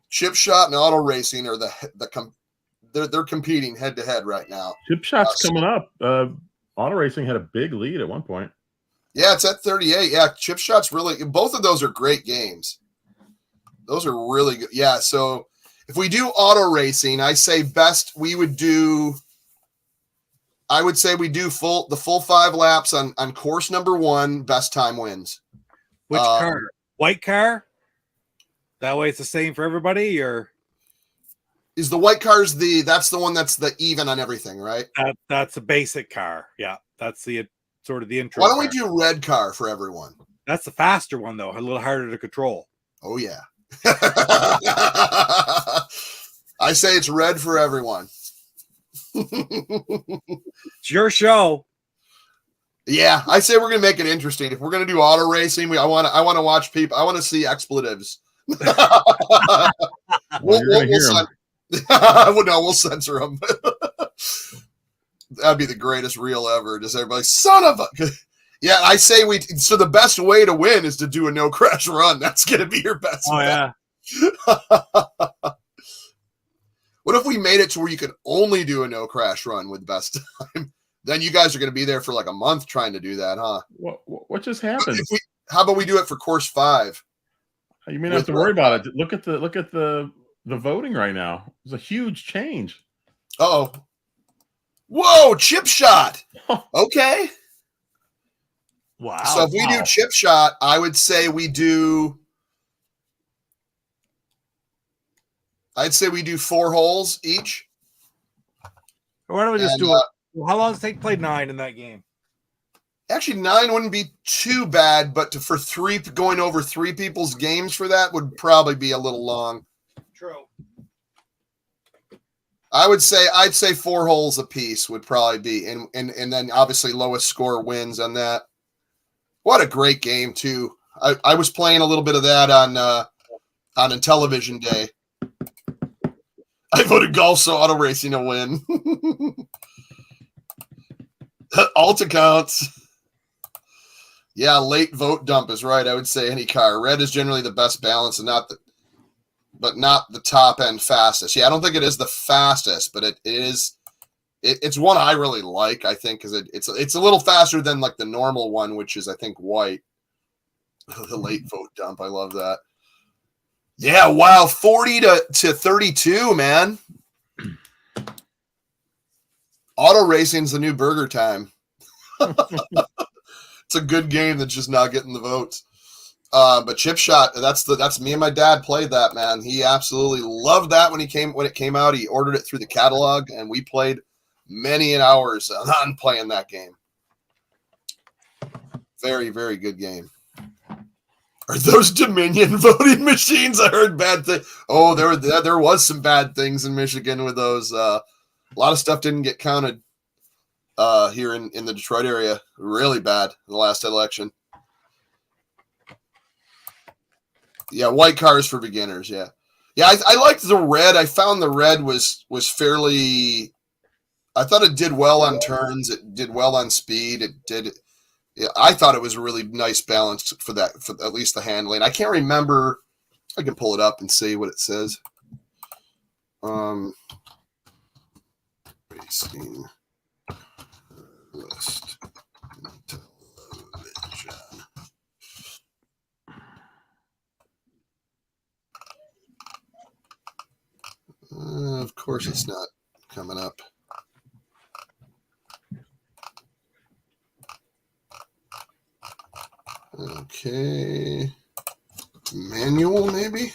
Chip Shot and Auto Racing are they're competing head to head right now. Chip Shot's coming up. Auto Racing had a big lead at one point. Yeah, it's at 38. Yeah, Chip Shot's really, both of those are great games. Those are really good. Yeah, so if we do Auto Racing, I say best I would say we do the full 5 laps on course number 1, best time wins. Which car? White car? That way it's the same for everybody, or is the white cars that's the one that's the even on everything, right? That's a basic car. Yeah, that's the sort of the intro. Why don't we do red car for everyone? That's the faster one though, a little harder to control. Oh yeah. I say it's red for everyone. It's your show. Yeah, I say we're gonna make it interesting. If we're gonna do auto racing, I want to watch people. I want to see expletives. We'll censor them. That'd be the greatest reel ever. Just everybody, son of a. Yeah, I say so the best way to win is to do a no crash run. That's gonna be your best. Oh bet. yeah. What if we made it to where you could only do a no crash run with best time? Then you guys are going to be there for like a month trying to do that, huh? What just happened? How about we do it for course 5? You may not have to worry about it. Look at the voting right now. It's a huge change. Uh-oh. Whoa, chip shot. Okay. Wow. So if we do chip shot, I would say we do. I'd say we do 4 holes each. Why don't we just do it? How long does it take to play 9 in that game? Actually, 9 wouldn't be too bad, but for 3 going over 3 people's games for that would probably be a little long. True. I'd say 4 holes apiece would probably be, and then obviously lowest score wins on that. What a great game too. I was playing a little bit of that on Intellivision Day. I voted golf, so auto racing a win. Alt accounts. Yeah, late vote dump is right. I would say any car. Red is generally the best balance and not the top end fastest. Yeah, I don't think it is the fastest, but it is. It's one I really like. I think because it's a little faster than like the normal one, which is I think white. The late vote dump. I love that. Yeah, wow, 40 to 32, man. Auto racing's the new burger time. It's a good game that's just not getting the votes. But chip shot, that's me and my dad played that, man. He absolutely loved that when it came out. He ordered it through the catalog, and we played many hours on playing that game. Very, very good game. Are those Dominion voting machines? I heard bad things. Oh, there was some bad things in Michigan with those. A lot of stuff didn't get counted here in the Detroit area. Really bad in the last election. Yeah, white cars for beginners. Yeah. I liked the red. I found the red was fairly. I thought it did well on turns. It did well on speed. Yeah, I thought it was a really nice balance for at least the handling. I can't remember. I can pull it up and see what it says. Racing list. Intellivision. Of course, it's not coming up. Okay. Manual, maybe?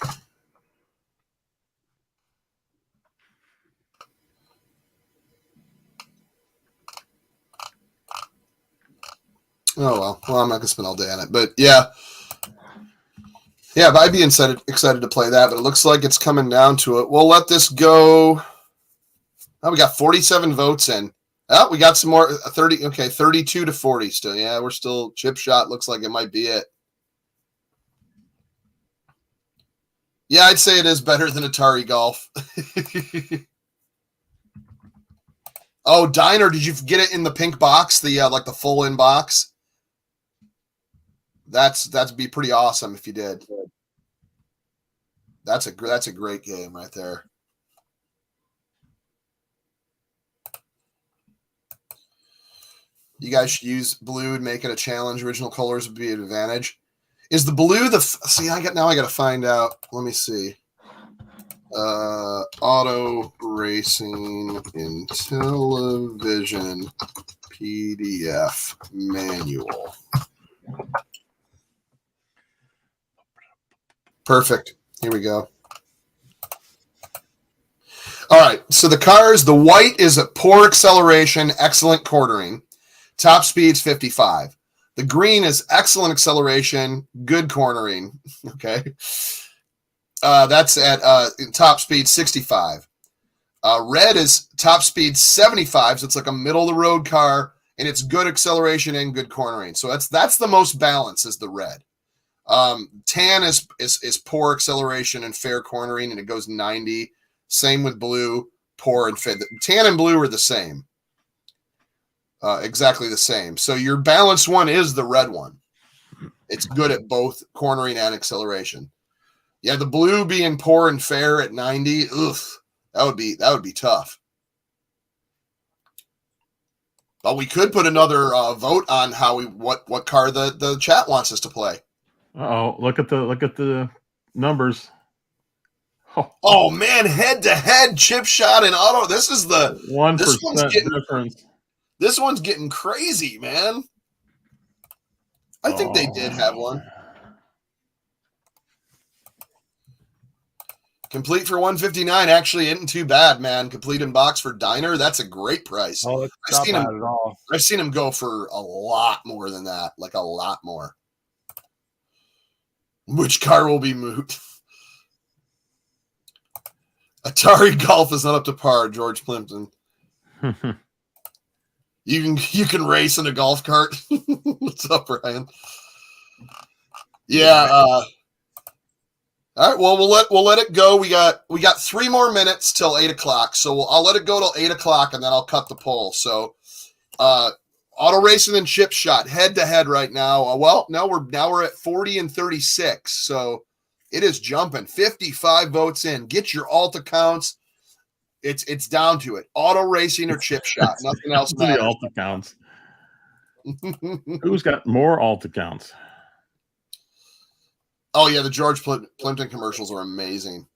Oh, well, I'm not going to spend all day on it. But, yeah. Yeah, but I'd be excited to play that. But it looks like it's coming down to it. We'll let this go. Oh, we got 47 votes in. Oh, we got some more. 30. Okay, 32 to 40 still. Yeah, we're still chip shot. Looks like it might be it. Yeah, I'd say it is better than Atari Golf. Oh, Diner, did you get it in the pink box? The like the full in box? That'd be pretty awesome if you did. That's a great game right there. You guys should use blue and make it a challenge. Original colors would be an advantage. Is the blue see? I got to find out. Let me see. Auto Racing Intellivision PDF manual. Perfect. Here we go. All right. So the cars, the white is a poor acceleration, excellent quartering. Top speed's 55. The green is excellent acceleration, good cornering. Okay. That's at top speed 65. Red is top speed 75, so it's like a middle of the road car, and it's good acceleration and good cornering. So that's the most balanced is the red. Tan is poor acceleration and fair cornering, and it goes 90. Same with blue, poor and fair. Tan and blue are the same. Exactly the same. So your balanced one is the red one. It's good at both cornering and acceleration. Yeah, the blue being poor and fair at 90. Ugh, That would be tough. But we could put another vote on how what car the chat wants us to play. Oh, look at the numbers. Oh man, head-to-head chip shot and auto. This is the 1% difference. This one's getting crazy, man. I think they did have one. Complete for 159 actually isn't too bad, man. Complete in box for Diner, that's a great price. Oh, it's not bad at all. I've seen him go for a lot more than that, like a lot more. Which car will be moved? Atari Golf is not up to par, George Plimpton. You can race in a golf cart. What's up, Ryan? Yeah. All right. Well, we'll let it go. We got 3 more minutes till 8 o'clock. So I'll let it go till 8 o'clock, and then I'll cut the poll. So, auto racing and chip shot head to head right now. Well, no, we're at 40 and 36. So it is jumping. 55 votes in. Get your alt accounts. It's down to it. Auto racing or chip shot. Nothing else matters. The alt accounts. Who's got more alt accounts? Oh yeah, the George Plimpton commercials are amazing.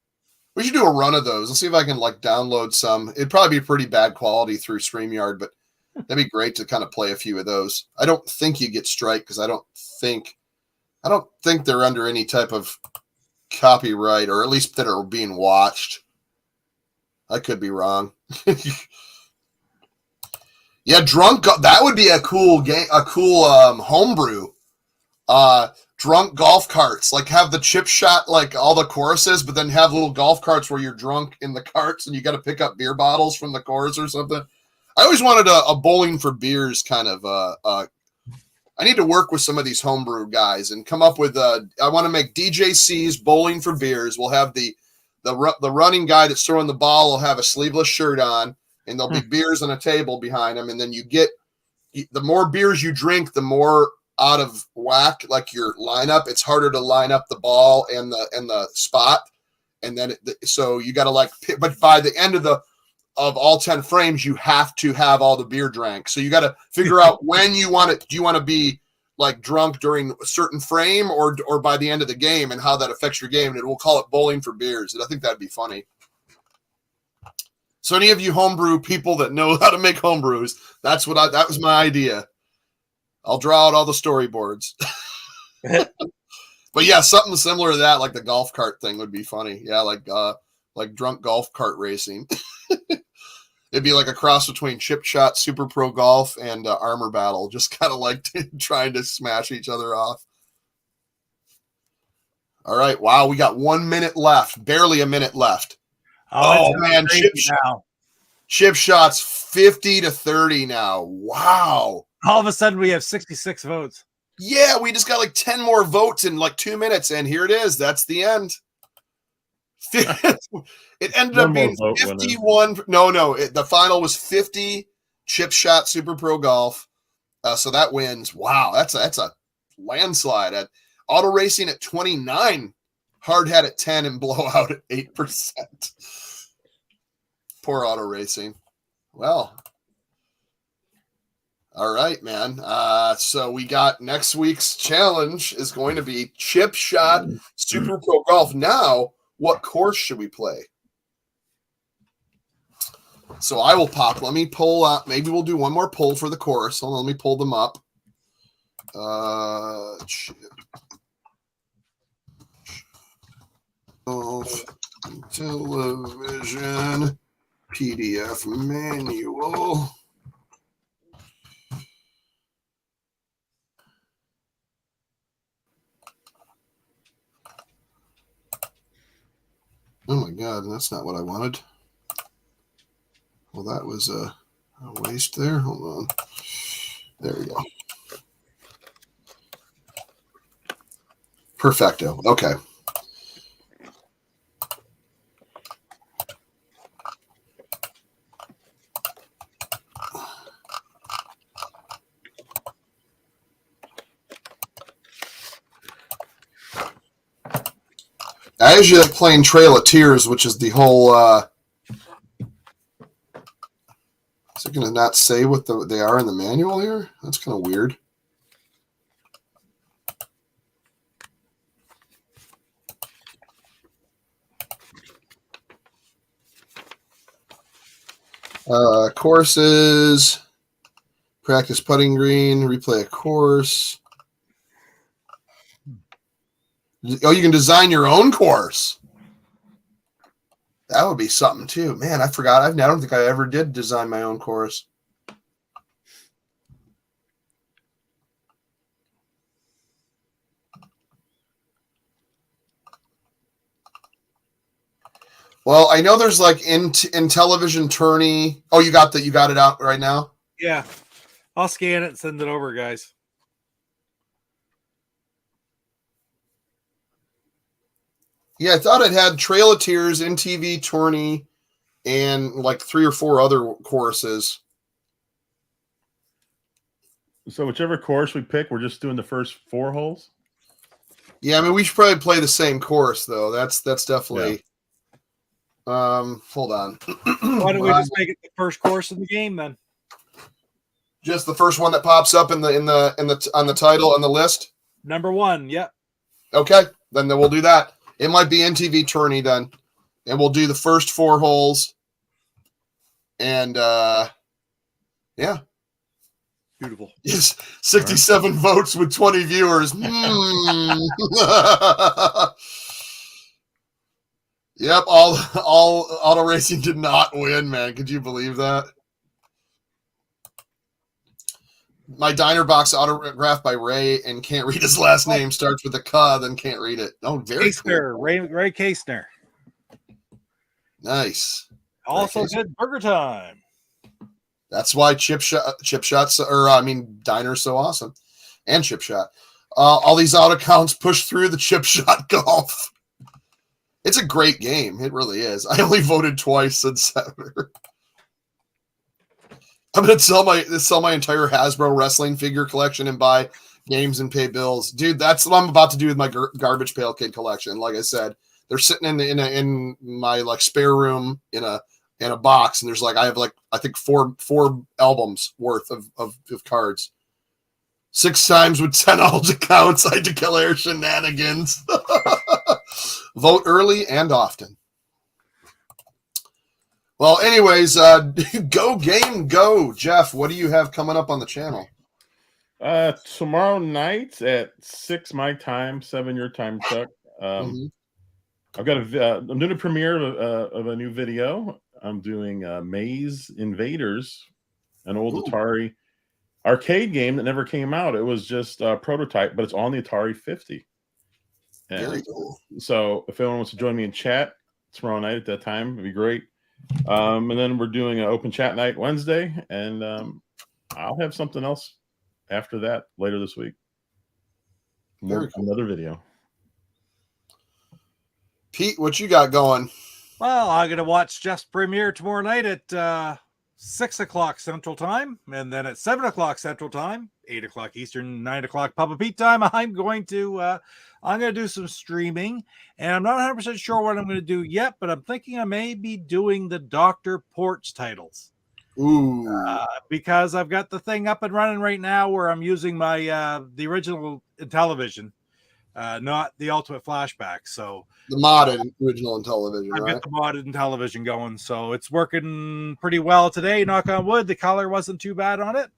We should do a run of those. Let's see if I can download some. It'd probably be pretty bad quality through StreamYard, but that'd be great to kind of play a few of those. I don't think you get strike because I don't think they're under any type of copyright, or at least that are being watched. I could be wrong. Yeah, that would be a cool game, a cool homebrew. Drunk golf carts, have the chip shot, all the courses, but then have little golf carts where you're drunk in the carts and you got to pick up beer bottles from the course or something. I always wanted a bowling for beers kind of. I need to work with some of these homebrew guys and come up with. I want to make DJC's bowling for beers. We'll have the running guy that's throwing the ball will have a sleeveless shirt on, and there'll be beers on a table behind him. And then the more beers you drink, the more out of whack, your lineup. It's harder to line up the ball and the spot. And then, so you got to but by the end of all 10 frames, you have to have all the beer drank. So you got to figure out when you want it. Do you want to be drunk during a certain frame or by the end of the game, and how that affects your game? And we'll call it bowling for beers. And I think that'd be funny. So any of you homebrew people that know how to make homebrews, that was my idea. I'll draw out all the storyboards. But yeah, something similar to that, like the golf cart thing would be funny. Yeah, like drunk golf cart racing. It'd be like a cross between Chip Shot, Super Pro Golf, and Armor Battle, just kind of trying to smash each other off. All right, wow, we got 1 minute left, barely a minute left. Oh man, Chip Shot's 50 to 30 now. Wow. All of a sudden, we have 66 votes. Yeah, we just got 10 more votes in 2 minutes, and here it is. That's the end. It ended up being 51. The final was 50 Chip Shot Super Pro Golf. So that wins. Wow, that's a landslide. At auto racing at 29, hard hat at 10, and blowout at 8%. Poor auto racing. Well, all right, man. So we got next week's challenge is going to be Chip Shot Super Pro Golf. Now, what course should we play? So I will pop. Let me pull up. Maybe we'll do one more poll for the course. Hold on, let me pull them up. Intellivision PDF manual. Oh my God, that's not what I wanted. Well, that was a waste there. Hold on. There we go. Perfecto. Okay. I usually like playing Trail of Tears, which is the whole Is it going to not say what they are in the manual here? That's kind of weird. Courses, practice putting green, replay a course. Oh, you can design your own course. That would be something too. Man, I forgot. I don't think I ever did design my own course. Well, I know there's like Intellivision tourney. Oh, you got it out right now? Yeah. I'll scan it and send it over, guys. Yeah, I thought it had Trail of Tears, NTV tourney, and like 3 or 4 other courses. So whichever course we pick, we're just doing the first 4 holes? Yeah, I mean, we should probably play the same course, though. That's definitely... Yeah. Hold on. Why don't we just make it the first course in the game then? Just the first one that pops up on the title and the list. Number 1, yep. Okay, then we'll do that. It might be NTV tourney then, and we'll do the first 4 holes. And yeah, beautiful. Yes, 67 votes with 20 viewers. Yep, all auto racing did not win, man. Could you believe that? My diner box autographed by Ray and can't read his last name. Starts with a K, then can't read it. Oh, very Kaestner, cool. Ray Kaestner. Nice. Also good Burger Time. That's why Diner's so awesome. And Chip Shot. All these auto counts push through the Chip Shot golf. It's a great game. It really is. I only voted twice since ever. I'm going to sell my entire Hasbro wrestling figure collection and buy games and pay bills. Dude, that's what I'm about to do with my Garbage Pail Kid collection. Like I said, they're sitting in my like spare room in a box, and there's like I have like I think four albums worth of cards. 6 times with 10 alt accounts. I declare shenanigans. Vote early and often. Well, anyways, go game, go. Jeff, what do you have coming up on the channel? Tomorrow night at 6 my time, 7 your time, Chuck. I've got I'm doing a premiere of a new video. I'm doing Maze Invaders, an old Atari arcade game that never came out. It was just a prototype, but it's on the Atari 50. And very cool. So if anyone wants to join me in chat tomorrow night at that time, it'd be great. And then we're doing an open chat night Wednesday, and I'll have something else after that later this week. Very cool. Another video. Pete, what you got going? Well, I'm going to watch Jeff's premiere tomorrow night at 6 o'clock Central Time, and then at 7 o'clock Central Time, 8 o'clock Eastern, 9 o'clock Papa Pete time. I'm going to do some streaming, and I'm not 100% sure what I'm going to do yet, but I'm thinking I may be doing the Dr. Porch titles. Ooh. Because I've got the thing up and running right now where I'm using my the original Intellivision, not the Ultimate Flashback. So the modded original Intellivision, I've right? got the modded Intellivision going, so it's working pretty well today. Knock on wood, the color wasn't too bad on it.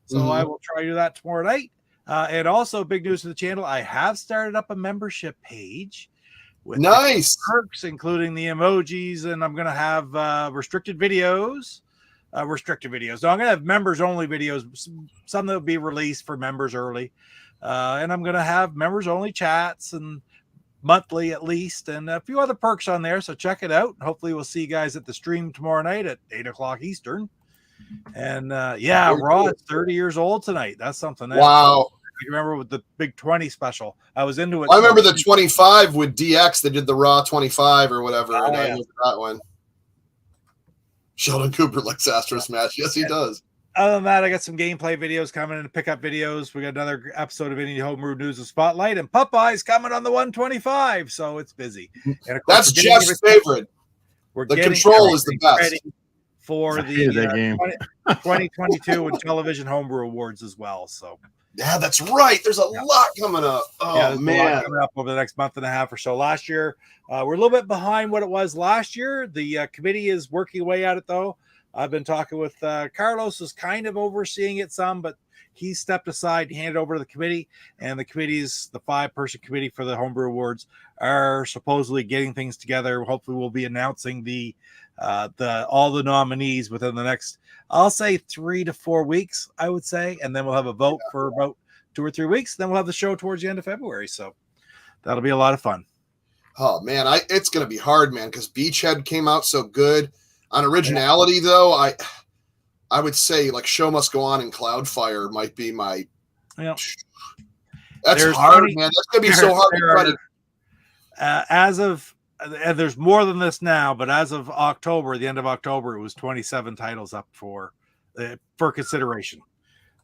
So I will try to do that tomorrow night. And also, big news to the channel, I have started up a membership page with nice perks, including the emojis, and I'm going to have restricted videos. So I'm going to have members only videos, some that will be released for members early. And I'm going to have members only chats and monthly at least, and a few other perks on there. So check it out. Hopefully we'll see you guys at the stream tomorrow night at 8 o'clock Eastern. And Raw is 30 years old tonight. That's something. Wow. I remember with the big 20 special. I was into it. I remember the 25 with DX. They did the Raw 25 or whatever. I remember that one. Sheldon Cooper likes Astro Smash. Yes, he does. Other than that, I got some gameplay videos coming and pickup videos. We got another episode of Indie Homebrew News and Spotlight, and Popeye's coming on the 125, so it's busy. And of course, that's Jeff's favorite. The control is the best. for I the hated that game. 2022 Intellivision Homebrew Awards as well. So yeah, that's right. There's a lot coming up. Oh there's a man, lot coming up over the next month and a half or so. Last year, we're a little bit behind what it was last year. The committee is working away at it, though. I've been talking with Carlos, is kind of overseeing it some, but he stepped aside, handed over to the committee, and the committee's the 5-person committee for the Homebrew Awards are supposedly getting things together. Hopefully, we'll be announcing all the nominees within the next, I'll say 3 to 4 weeks, I would say, and then we'll have a vote for about 2 or 3 weeks. Then we'll have the show towards the end of February, so that'll be a lot of fun. Oh man, it's gonna be hard, man, because Beachhead came out so good. On originality, though, I would say like Show Must Go On and Cloudfire might be my. Yeah, that's hard, man. That's gonna be so hard to try to. As of, and there's more than this now, but as of October, the end of October, it was 27 titles up for consideration.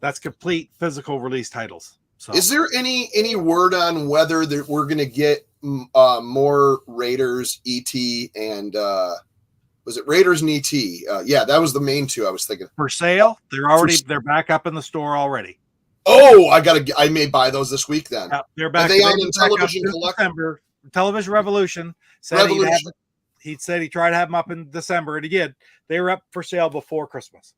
That's complete physical release titles. So, is there any word on whether we're gonna get more Raiders, ET, and was it Raiders and ET? Yeah, that was the main two I was thinking. For sale, they're back up in the store already. Oh, I may buy those this week then. Yeah, they're back. Are they on Intellivision December. Television Revolution said he said he tried to have them up in December, and he did. They were up for sale before Christmas.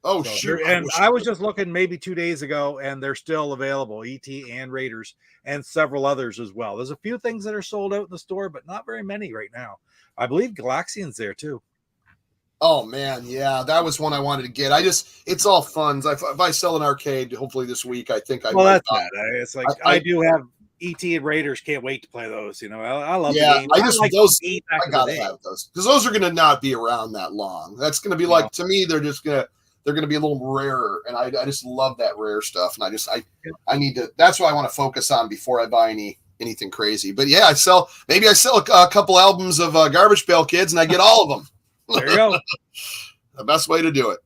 Oh, sure. And I was just looking maybe 2 days ago, and they're still available, ET and Raiders, and several others as well. There's a few things that are sold out in the store, but not very many right now. I believe Galaxian's there too. Oh man, yeah, that was one I wanted to get. It's all funds. If I sell an arcade, hopefully this week, I think I. Well, that's that. It's like I do have ET and Raiders. Can't wait to play those. You know, I love. Yeah, the game. I gotta have those because those are gonna not be around that long. That's gonna be like to me, they're gonna be a little rarer, and I just love that rare stuff, and I need to. That's what I want to focus on before I buy anything crazy. But yeah, maybe I sell a couple albums of Garbage Pail Kids, and I get all of them. There you go. The best way to do it.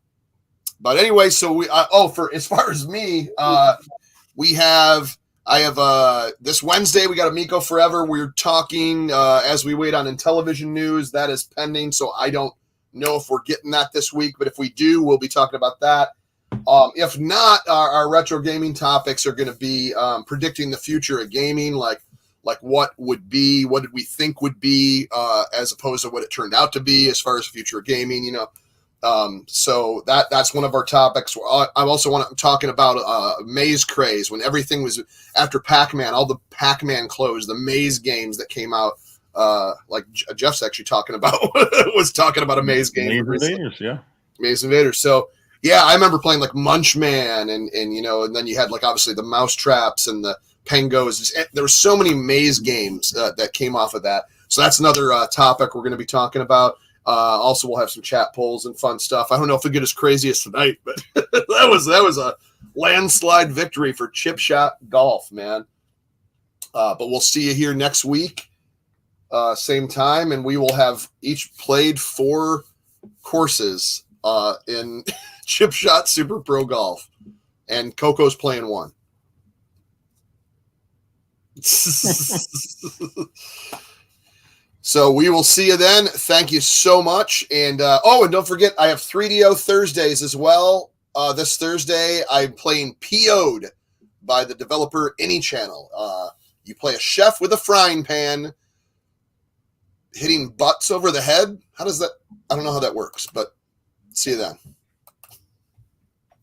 But anyway, so we for as far as me, I have this Wednesday we got Amico Forever. We're talking as we wait on Intellivision news that is pending, so I don't know if we're getting that this week, but if we do, we'll be talking about that. If not, our retro gaming topics are going to be predicting the future of gaming, like what did we think would be, as opposed to what it turned out to be as far as the future of gaming, you know. So that's one of our topics. I also want to talking about Maze craze, when everything was after Pac-Man, all the Pac-Man closed, the Maze games that came out. Like Jeff's actually talking about was talking about a Maze game. Maze Invaders, yeah. Maze Invaders. So yeah, I remember playing like Munchman and you know, and then you had like obviously the mouse traps and the Pengos. There were so many Maze games that came off of that. So that's another topic we're going to be talking about. Also, we'll have some chat polls and fun stuff. I don't know if we get as crazy as tonight, but that was a landslide victory for Chip Shot Golf, man. But we'll see you here next week. Same time, and we will have each played 4 courses in Chip Shot Super Pro Golf, and Coco's playing 1. So we will see you then. Thank you so much, and and don't forget, I have 3DO Thursdays as well. This Thursday, I'm playing PO'd by the developer AnyChannel. You play a chef with a frying pan, hitting butts over the head. How does that? I don't know how that works, but see you then.